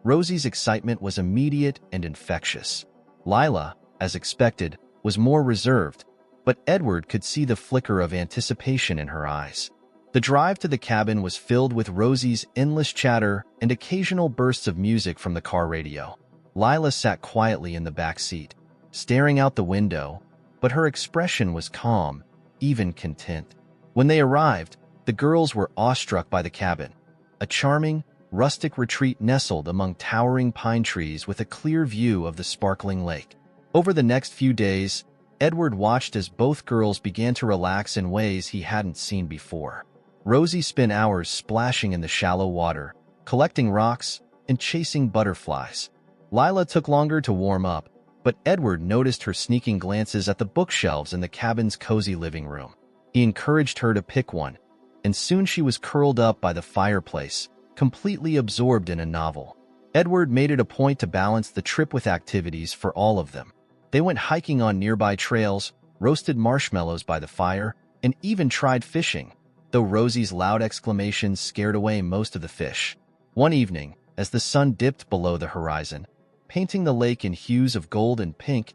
Rosie's excitement was immediate and infectious. Lila, as expected, was more reserved, but Edward could see the flicker of anticipation in her eyes. The drive to the cabin was filled with Rosie's endless chatter and occasional bursts of music from the car radio. Lila sat quietly in the back seat, staring out the window, but her expression was calm, even content. When they arrived, the girls were awestruck by the cabin, a charming, rustic retreat nestled among towering pine trees with a clear view of the sparkling lake. Over the next few days, Edward watched as both girls began to relax in ways he hadn't seen before. Rosie spent hours splashing in the shallow water, collecting rocks, and chasing butterflies. Lila took longer to warm up, but Edward noticed her sneaking glances at the bookshelves in the cabin's cozy living room. He encouraged her to pick one, and soon she was curled up by the fireplace, completely absorbed in a novel. Edward made it a point to balance the trip with activities for all of them. They went hiking on nearby trails, roasted marshmallows by the fire, and even tried fishing, though Rosie's loud exclamations scared away most of the fish. One evening, as the sun dipped below the horizon, painting the lake in hues of gold and pink,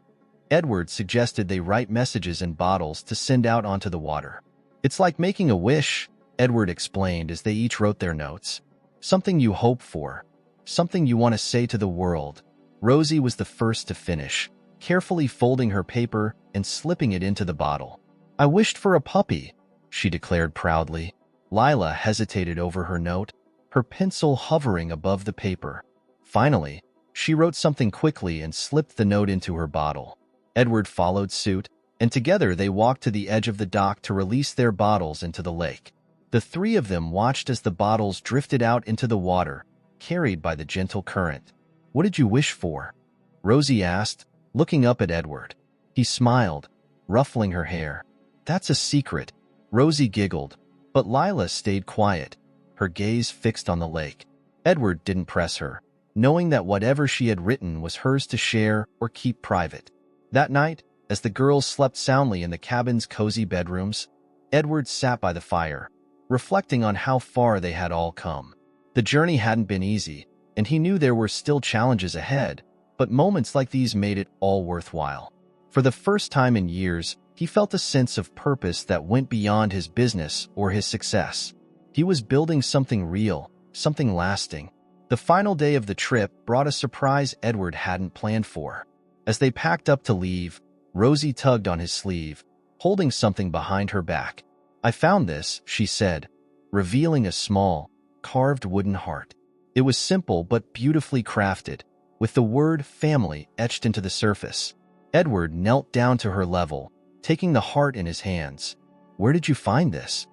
Edward suggested they write messages in bottles to send out onto the water. "It's like making a wish," Edward explained as they each wrote their notes. "Something you hope for, something you want to say to the world." Rosie was the first to finish, carefully folding her paper and slipping it into the bottle. "I wished for a puppy," she declared proudly. Lila hesitated over her note, her pencil hovering above the paper. Finally, she wrote something quickly and slipped the note into her bottle. Edward followed suit, and together they walked to the edge of the dock to release their bottles into the lake. The three of them watched as the bottles drifted out into the water, carried by the gentle current. "What did you wish for?" Rosie asked, looking up at Edward. He smiled, ruffling her hair. "That's a secret," Rosie giggled, but Lila stayed quiet, her gaze fixed on the lake. Edward didn't press her, knowing that whatever she had written was hers to share or keep private. That night, as the girls slept soundly in the cabin's cozy bedrooms, Edward sat by the fire, reflecting on how far they had all come. The journey hadn't been easy, and he knew there were still challenges ahead, but moments like these made it all worthwhile. For the first time in years, he felt a sense of purpose that went beyond his business or his success. He was building something real, something lasting. The final day of the trip brought a surprise Edward hadn't planned for. As they packed up to leave, Rosie tugged on his sleeve, holding something behind her back. "I found this," she said, revealing a small, carved wooden heart. It was simple but beautifully crafted, with the word family etched into the surface. Edward knelt down to her level, taking the heart in his hands. "Where did you find this?"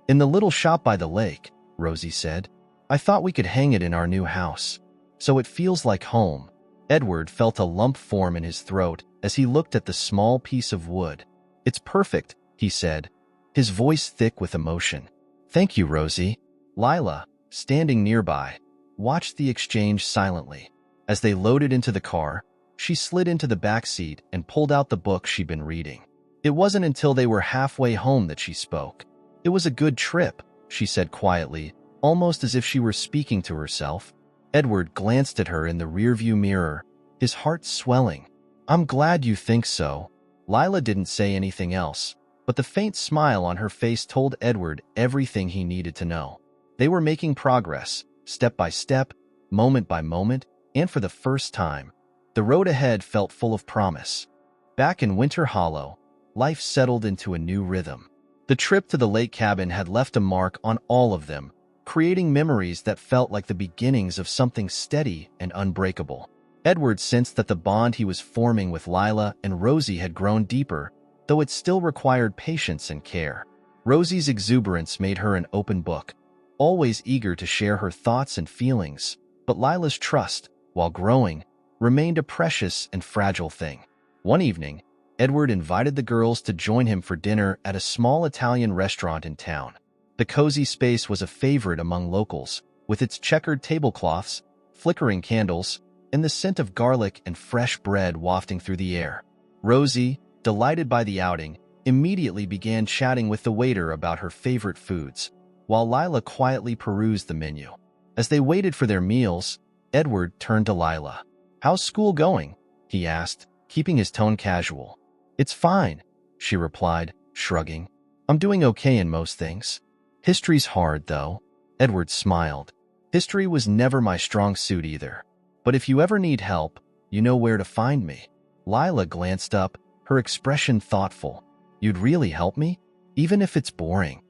"In the little shop by the lake," Rosie said. "I thought we could hang it in our new house, so it feels like home." Edward felt a lump form in his throat as he looked at the small piece of wood. "It's perfect," he said, his voice thick with emotion. "Thank you, Rosie." Lila, standing nearby, watched the exchange silently. As they loaded into the car, she slid into the back seat and pulled out the book she'd been reading. It wasn't until they were halfway home that she spoke. "It was a good trip," she said quietly, almost as if she were speaking to herself. Edward glanced at her in the rearview mirror, his heart swelling. "I'm glad you think so." Lila didn't say anything else, but the faint smile on her face told Edward everything he needed to know. They were making progress, step by step, moment by moment, and for the first time, the road ahead felt full of promise. Back in Winter Hollow, life settled into a new rhythm. The trip to the lake cabin had left a mark on all of them, creating memories that felt like the beginnings of something steady and unbreakable. Edward sensed that the bond he was forming with Lila and Rosie had grown deeper, though it still required patience and care. Rosie's exuberance made her an open book, always eager to share her thoughts and feelings, but Lila's trust, while growing, remained a precious and fragile thing. One evening, Edward invited the girls to join him for dinner at a small Italian restaurant in town. The cozy space was a favorite among locals, with its checkered tablecloths, flickering candles, and the scent of garlic and fresh bread wafting through the air. Rosie, delighted by the outing, immediately began chatting with the waiter about her favorite foods, while Lila quietly perused the menu. As they waited for their meals, Edward turned to Lila. "How's school going?" he asked, keeping his tone casual. "It's fine," she replied, shrugging. "I'm doing okay in most things. History's hard, though." Edward smiled. "History was never my strong suit either. But if you ever need help, you know where to find me." Lila glanced up, her expression thoughtful. "You'd really help me? Even if it's boring?"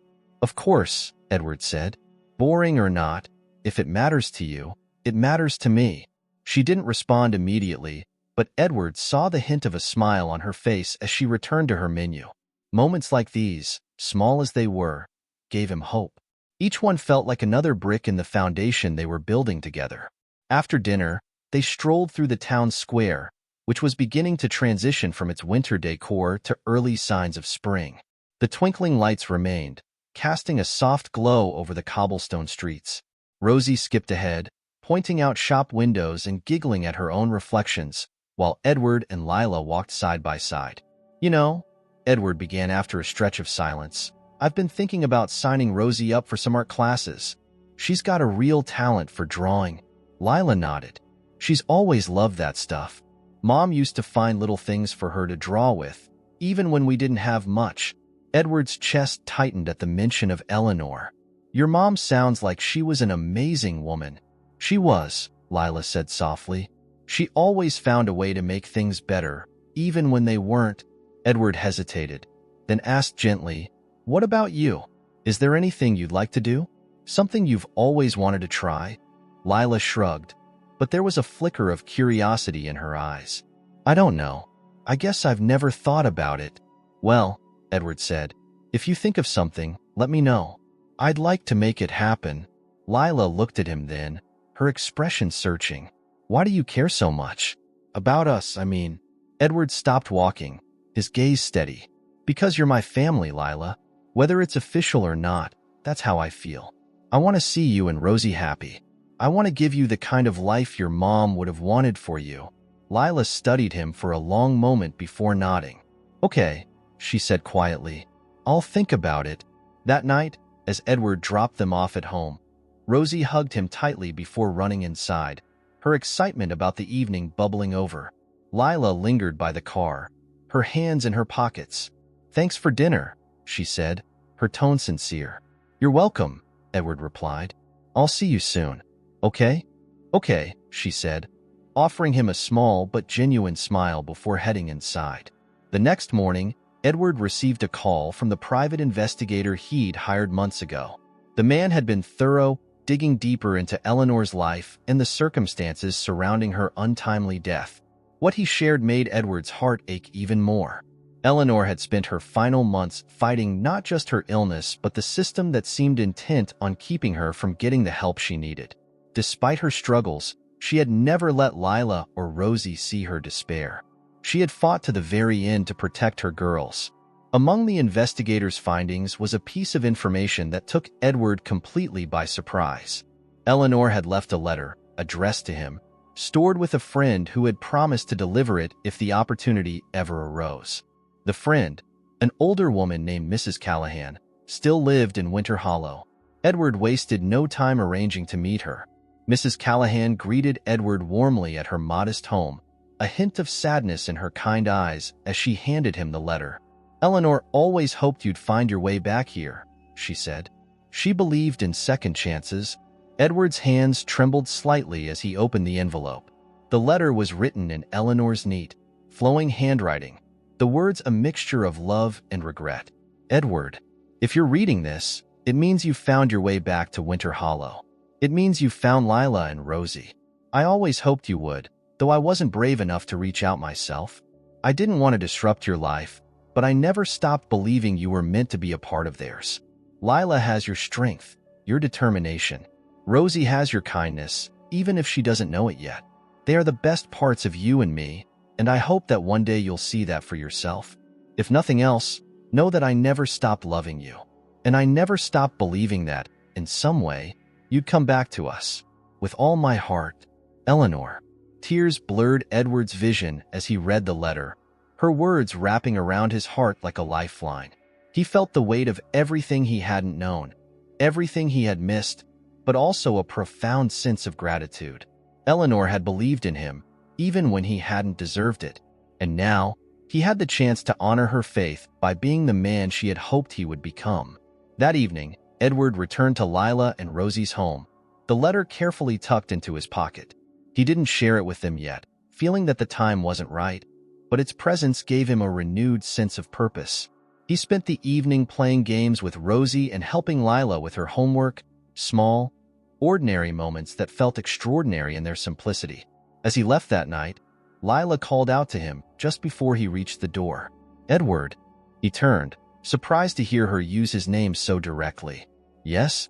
"Of course," Edward said. "Boring or not, if it matters to you, it matters to me." She didn't respond immediately, but Edward saw the hint of a smile on her face as she returned to her menu. Moments like these, small as they were, gave him hope. Each one felt like another brick in the foundation they were building together. After dinner, they strolled through the town square, which was beginning to transition from its winter decor to early signs of spring. The twinkling lights remained, casting a soft glow over the cobblestone streets. Rosie skipped ahead, pointing out shop windows and giggling at her own reflections, while Edward and Lila walked side by side. "You know," Edward began after a stretch of silence, "I've been thinking about signing Rosie up for some art classes. She's got a real talent for drawing." Lila nodded. "She's always loved that stuff. Mom used to find little things for her to draw with, even when we didn't have much." Edward's chest tightened at the mention of Eleanor. "Your mom sounds like she was an amazing woman." "She was," Lila said softly. "She always found a way to make things better, even when they weren't." Edward hesitated, then asked gently, "What about you? Is there anything you'd like to do? Something you've always wanted to try?" Lila shrugged, but there was a flicker of curiosity in her eyes. "I don't know. I guess I've never thought about it." "Well," Edward said, "if you think of something, let me know. I'd like to make it happen." Lila looked at him then, her expression searching. "Why do you care so much? About us, I mean." Edward stopped walking, his gaze steady. "Because you're my family, Lila. Whether it's official or not, that's how I feel. I want to see you and Rosie happy. I want to give you the kind of life your mom would have wanted for you." Lila studied him for a long moment before nodding. "Okay," she said quietly. "I'll think about it." That night, as Edward dropped them off at home, Rosie hugged him tightly before running inside, her excitement about the evening bubbling over. Lila lingered by the car, her hands in her pockets. "Thanks for dinner," she said, her tone sincere. "You're welcome," Edward replied. "I'll see you soon." "Okay?" "Okay," she said, offering him a small but genuine smile before heading inside. The next morning, Edward received a call from the private investigator he'd hired months ago. The man had been thorough, digging deeper into Eleanor's life and the circumstances surrounding her untimely death. What he shared made Edward's heart ache even more. Eleanor had spent her final months fighting not just her illness but the system that seemed intent on keeping her from getting the help she needed. Despite her struggles, she had never let Lila or Rosie see her despair. She had fought to the very end to protect her girls. Among the investigators' findings was a piece of information that took Edward completely by surprise. Eleanor had left a letter, addressed to him, stored with a friend who had promised to deliver it if the opportunity ever arose. The friend, an older woman named Mrs. Callahan, still lived in Winter Hollow. Edward wasted no time arranging to meet her. Mrs. Callahan greeted Edward warmly at her modest home, a hint of sadness in her kind eyes as she handed him the letter. "Eleanor always hoped you'd find your way back here," she said. She believed in second chances. Edward's hands trembled slightly as he opened the envelope. The letter was written in Eleanor's neat, flowing handwriting, the words a mixture of love and regret. "Edward, if you're reading this, it means you've found your way back to Winter Hollow. It means you've found Lila and Rosie. I always hoped you would, though I wasn't brave enough to reach out myself. I didn't want to disrupt your life, but I never stopped believing you were meant to be a part of theirs. Lila has your strength, your determination. Rosie has your kindness, even if she doesn't know it yet. They are the best parts of you and me, and I hope that one day you'll see that for yourself. If nothing else, know that I never stopped loving you, and I never stopped believing that, in some way, you'd come back to us. With all my heart, Eleanor." Tears blurred Edward's vision as he read the letter, her words wrapping around his heart like a lifeline. He felt the weight of everything he hadn't known, everything he had missed, but also a profound sense of gratitude. Eleanor had believed in him, even when he hadn't deserved it, and now he had the chance to honor her faith by being the man she had hoped he would become. That evening, Edward returned to Lila and Rosie's home, the letter carefully tucked into his pocket. He didn't share it with them yet, feeling that the time wasn't right, but its presence gave him a renewed sense of purpose. He spent the evening playing games with Rosie and helping Lila with her homework, small, ordinary moments that felt extraordinary in their simplicity. As he left that night, Lila called out to him just before he reached the door. "Edward." He turned, surprised to hear her use his name so directly. "Yes?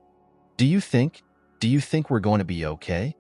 Do you think we're going to be okay?"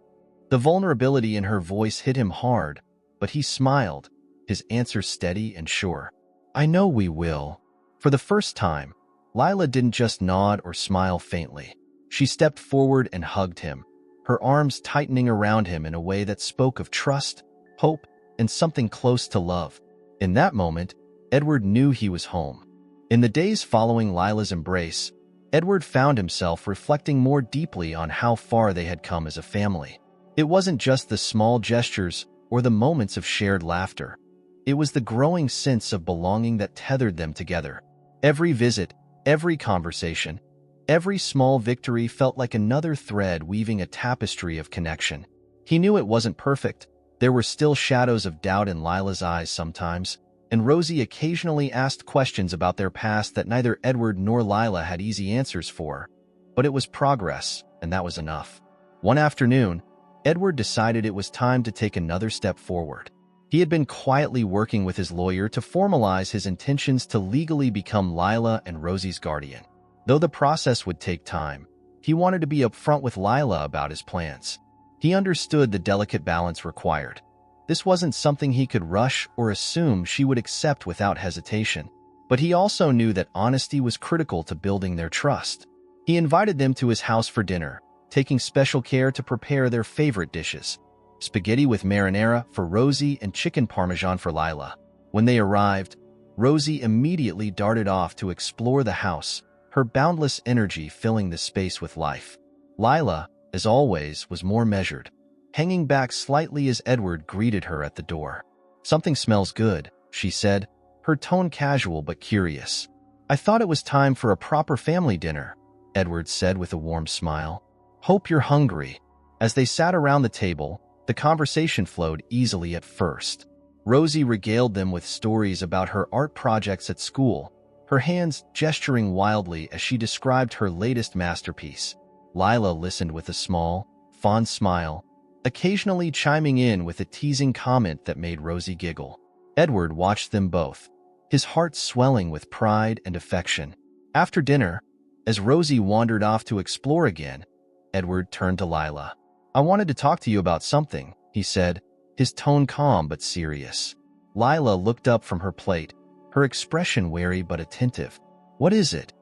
The vulnerability in her voice hit him hard, but he smiled, his answer steady and sure. "I know we will." For the first time, Lila didn't just nod or smile faintly. She stepped forward and hugged him, her arms tightening around him in a way that spoke of trust, hope, and something close to love. In that moment, Edward knew he was home. In the days following Lila's embrace, Edward found himself reflecting more deeply on how far they had come as a family. It wasn't just the small gestures or the moments of shared laughter. It was the growing sense of belonging that tethered them together. Every visit, every conversation, every small victory felt like another thread weaving a tapestry of connection. He knew it wasn't perfect. There were still shadows of doubt in Lila's eyes sometimes, and Rosie occasionally asked questions about their past that neither Edward nor Lila had easy answers for. But it was progress, and that was enough. One afternoon, Edward decided it was time to take another step forward. He had been quietly working with his lawyer to formalize his intentions to legally become Lila and Rosie's guardian. Though the process would take time, he wanted to be upfront with Lila about his plans. He understood the delicate balance required. This wasn't something he could rush or assume she would accept without hesitation. But he also knew that honesty was critical to building their trust. He invited them to his house for dinner, taking special care to prepare their favorite dishes: spaghetti with marinara for Rosie and chicken parmesan for Lila. When they arrived, Rosie immediately darted off to explore the house, her boundless energy filling the space with life. Lila, as always, was more measured, hanging back slightly as Edward greeted her at the door. "Something smells good," she said, her tone casual but curious. "I thought it was time for a proper family dinner," Edward said with a warm smile. "Hope you're hungry." As they sat around the table, the conversation flowed easily at first. Rosie regaled them with stories about her art projects at school, her hands gesturing wildly as she described her latest masterpiece. Lila listened with a small, fond smile, occasionally chiming in with a teasing comment that made Rosie giggle. Edward watched them both, his heart swelling with pride and affection. After dinner, as Rosie wandered off to explore again, Edward turned to Lila. "I wanted to talk to you about something," he said, his tone calm but serious. Lila looked up from her plate, her expression wary but attentive. "What is it?"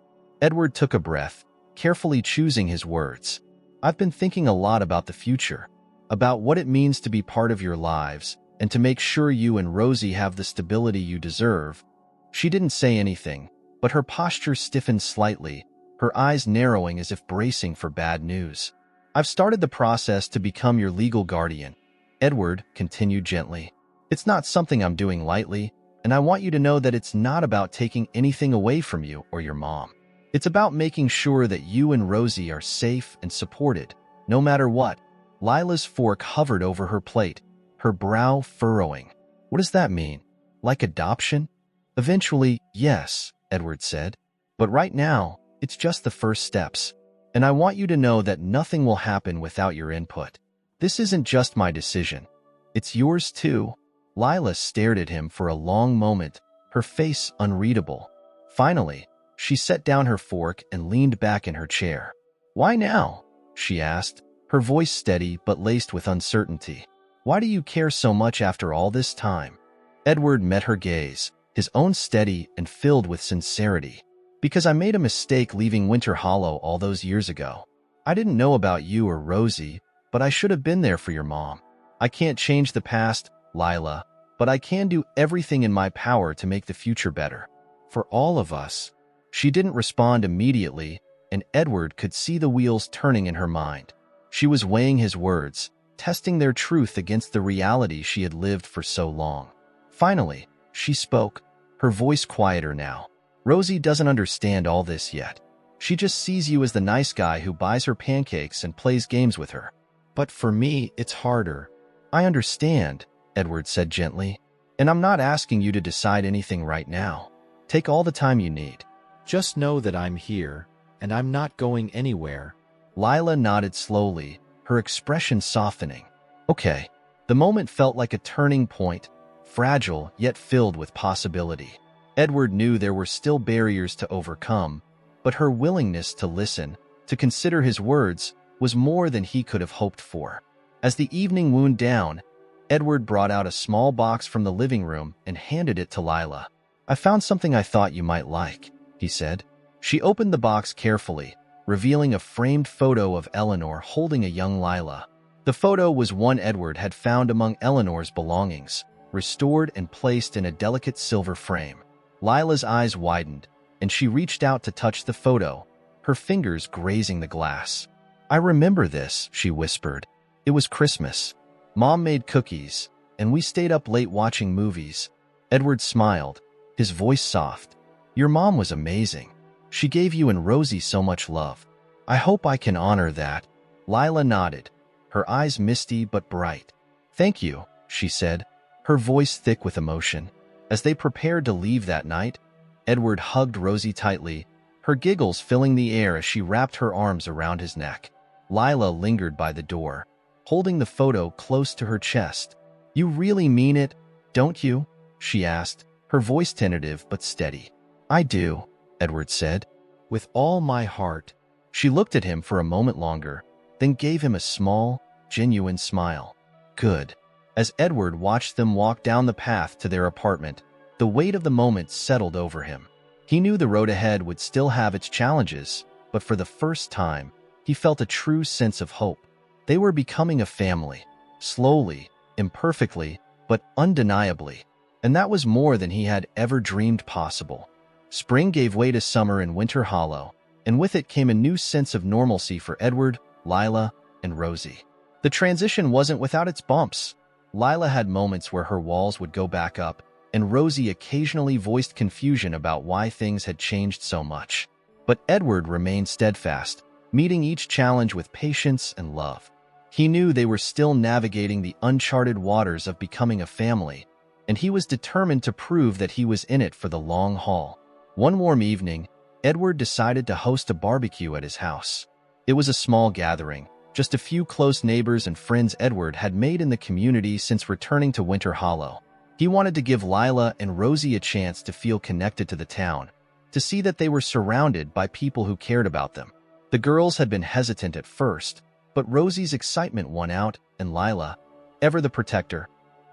Edward took a breath, carefully choosing his words. "I've been thinking a lot about the future, about what it means to be part of your lives, and to make sure you and Rosie have the stability you deserve." She didn't say anything, but her posture stiffened slightly, her eyes narrowing as if bracing for bad news. "I've started the process to become your legal guardian," Edward continued gently. "It's not something I'm doing lightly, and I want you to know that it's not about taking anything away from you or your mom. It's about making sure that you and Rosie are safe and supported, no matter what." Lila's fork hovered over her plate, her brow furrowing. "What does that mean? Like adoption?" "Eventually, yes," Edward said. "But right now, it's just the first steps. And I want you to know that nothing will happen without your input. This isn't just my decision. It's yours too." Lila stared at him for a long moment, her face unreadable. Finally, she set down her fork and leaned back in her chair. "Why now?" she asked, her voice steady but laced with uncertainty. "Why do you care so much after all this time?" Edward met her gaze, his own steady and filled with sincerity. "Because I made a mistake leaving Winter Hollow all those years ago. I didn't know about you or Rosie, but I should have been there for your mom. I can't change the past, Lila, but I can do everything in my power to make the future better. For all of us." She didn't respond immediately, and Edward could see the wheels turning in her mind. She was weighing his words, testing their truth against the reality she had lived for so long. Finally, she spoke, her voice quieter now. "Rosie doesn't understand all this yet. She just sees you as the nice guy who buys her pancakes and plays games with her. But for me, it's harder." "I understand," Edward said gently, "and I'm not asking you to decide anything right now. Take all the time you need. Just know that I'm here, and I'm not going anywhere." Lila nodded slowly, her expression softening. "Okay." The moment felt like a turning point, fragile yet filled with possibility. Edward knew there were still barriers to overcome, but her willingness to listen, to consider his words, was more than he could have hoped for. As the evening wound down, Edward brought out a small box from the living room and handed it to Lila. "I found something I thought you might like," he said. She opened the box carefully, revealing a framed photo of Eleanor holding a young Lila. The photo was one Edward had found among Eleanor's belongings, restored and placed in a delicate silver frame. Lila's eyes widened, and she reached out to touch the photo, her fingers grazing the glass. "I remember this," she whispered. "It was Christmas. Mom made cookies, and we stayed up late watching movies." Edward smiled, his voice soft. "Your mom was amazing. She gave you and Rosie so much love. I hope I can honor that." Lila nodded, her eyes misty but bright. "Thank you," she said, her voice thick with emotion. As they prepared to leave that night, Edward hugged Rosie tightly, her giggles filling the air as she wrapped her arms around his neck. Lila lingered by the door, holding the photo close to her chest. "You really mean it, don't you?" she asked, her voice tentative but steady. "I do," Edward said. "With all my heart." She looked at him for a moment longer, then gave him a small, genuine smile. "Good." As Edward watched them walk down the path to their apartment, the weight of the moment settled over him. He knew the road ahead would still have its challenges, but for the first time, he felt a true sense of hope. They were becoming a family, slowly, imperfectly, but undeniably, and that was more than he had ever dreamed possible. Spring gave way to summer in Winter Hollow, and with it came a new sense of normalcy for Edward, Lila, and Rosie. The transition wasn't without its bumps. Lila had moments where her walls would go back up, and Rosie occasionally voiced confusion about why things had changed so much. But Edward remained steadfast, meeting each challenge with patience and love. He knew they were still navigating the uncharted waters of becoming a family, and he was determined to prove that he was in it for the long haul. One warm evening, Edward decided to host a barbecue at his house. It was a small gathering, just a few close neighbors and friends Edward had made in the community since returning to Winter Hollow. He wanted to give Lila and Rosie a chance to feel connected to the town, to see that they were surrounded by people who cared about them. The girls had been hesitant at first, but Rosie's excitement won out, and Lila, ever the protector,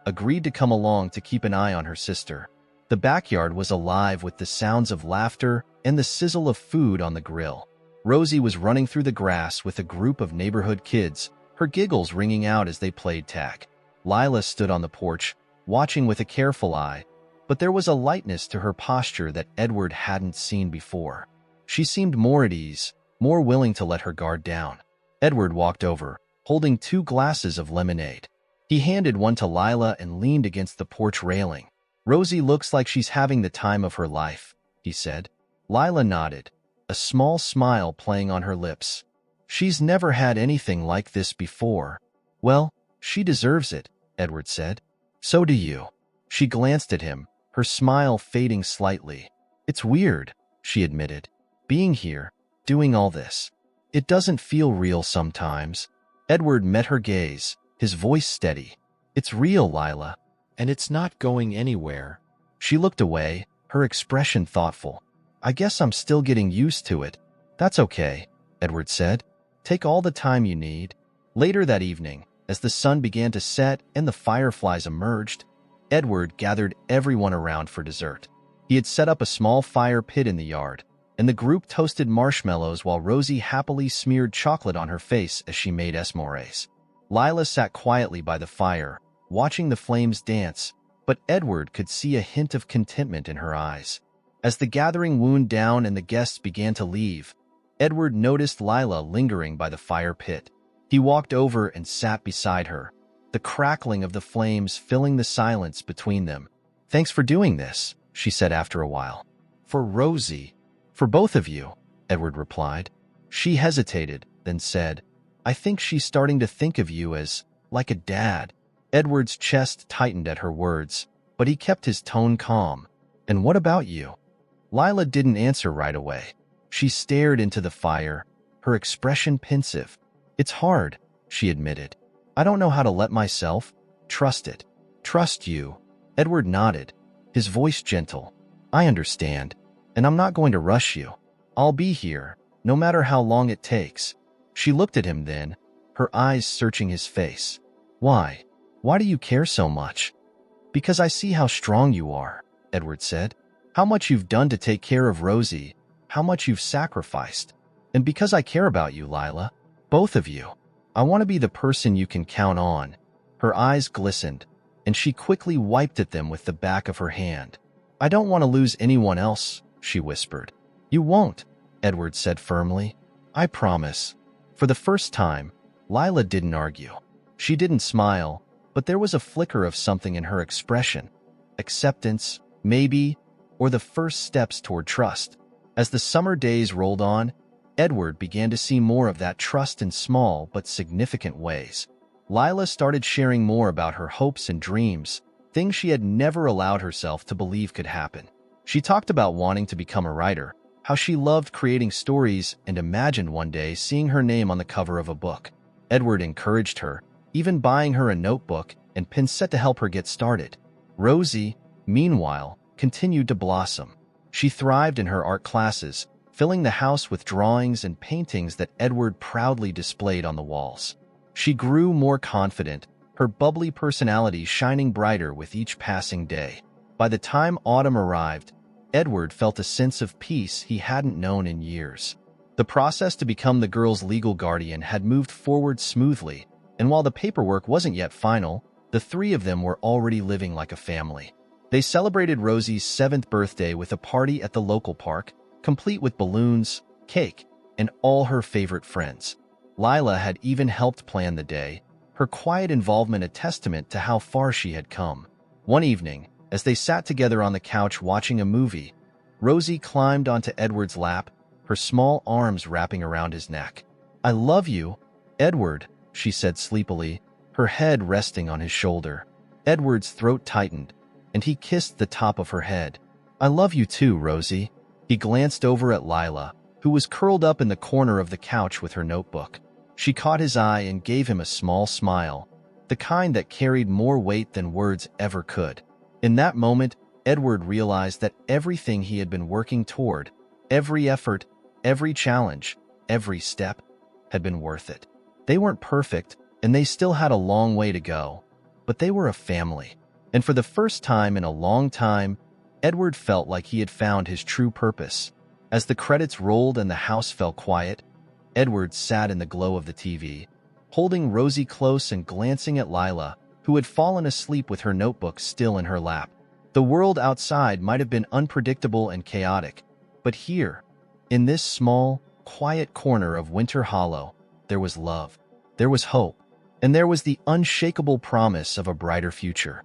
agreed to come along to keep an eye on her sister. The backyard was alive with the sounds of laughter and the sizzle of food on the grill. Rosie was running through the grass with a group of neighborhood kids, her giggles ringing out as they played tag. Lila stood on the porch, watching with a careful eye, but there was a lightness to her posture that Edward hadn't seen before. She seemed more at ease, more willing to let her guard down. Edward walked over, holding 2 glasses of lemonade. He handed one to Lila and leaned against the porch railing. "Rosie looks like she's having the time of her life," he said. Lila nodded, a small smile playing on her lips. "She's never had anything like this before." "Well, she deserves it," Edward said. "So do you." She glanced at him, her smile fading slightly. "It's weird," she admitted. "Being here, doing all this. It doesn't feel real sometimes." Edward met her gaze, his voice steady. "It's real, Lila, and it's not going anywhere." She looked away, her expression thoughtful. "I guess I'm still getting used to it." "That's okay," Edward said. "Take all the time you need." Later that evening, as the sun began to set and the fireflies emerged, Edward gathered everyone around for dessert. He had set up a small fire pit in the yard, and the group toasted marshmallows while Rosie happily smeared chocolate on her face as she made s'mores. Lila sat quietly by the fire, watching the flames dance, but Edward could see a hint of contentment in her eyes. As the gathering wound down and the guests began to leave, Edward noticed Lila lingering by the fire pit. He walked over and sat beside her, the crackling of the flames filling the silence between them. "Thanks for doing this," she said after a while. "For Rosie." "For both of you," Edward replied. She hesitated, then said, "I think she's starting to think of you as, like a dad." Edward's chest tightened at her words, but he kept his tone calm. "And what about you?" Lila didn't answer right away. She stared into the fire, her expression pensive. "It's hard," she admitted. "I don't know how to let myself trust it." "Trust you?" Edward nodded, his voice gentle. "I understand, and I'm not going to rush you. I'll be here, no matter how long it takes." She looked at him then, her eyes searching his face. "Why? Why do you care so much?" "Because I see how strong you are," Edward said. "How much you've done to take care of Rosie, how much you've sacrificed. And because I care about you, Lila, both of you. I want to be the person you can count on." Her eyes glistened, and she quickly wiped at them with the back of her hand. "I don't want to lose anyone else," she whispered. "You won't," Edward said firmly. "I promise." For the first time, Lila didn't argue. She didn't smile, but there was a flicker of something in her expression. Acceptance, maybe, or the first steps toward trust. As the summer days rolled on, Edward began to see more of that trust in small but significant ways. Lila started sharing more about her hopes and dreams, things she had never allowed herself to believe could happen. She talked about wanting to become a writer, how she loved creating stories and imagined one day seeing her name on the cover of a book. Edward encouraged her, even buying her a notebook and pen set to help her get started. Rosie, meanwhile, continued to blossom. She thrived in her art classes, filling the house with drawings and paintings that Edward proudly displayed on the walls. She grew more confident, her bubbly personality shining brighter with each passing day. By the time autumn arrived, Edward felt a sense of peace he hadn't known in years. The process to become the girl's legal guardian had moved forward smoothly, and while the paperwork wasn't yet final, the three of them were already living like a family. They celebrated Rosie's 7th birthday with a party at the local park, complete with balloons, cake, and all her favorite friends. Lila had even helped plan the day, her quiet involvement a testament to how far she had come. One evening, as they sat together on the couch watching a movie, Rosie climbed onto Edward's lap, her small arms wrapping around his neck. "I love you, Edward," she said sleepily, her head resting on his shoulder. Edward's throat tightened, and he kissed the top of her head. "I love you too, Rosie." He glanced over at Lila, who was curled up in the corner of the couch with her notebook. She caught his eye and gave him a small smile, the kind that carried more weight than words ever could. In that moment, Edward realized that everything he had been working toward, every effort, every challenge, every step, had been worth it. They weren't perfect, and they still had a long way to go, but they were a family. And for the first time in a long time, Edward felt like he had found his true purpose. As the credits rolled and the house fell quiet, Edward sat in the glow of the TV, holding Rosie close and glancing at Lila, who had fallen asleep with her notebook still in her lap. The world outside might have been unpredictable and chaotic, but here, in this small, quiet corner of Winter Hollow, there was love, there was hope, and there was the unshakable promise of a brighter future.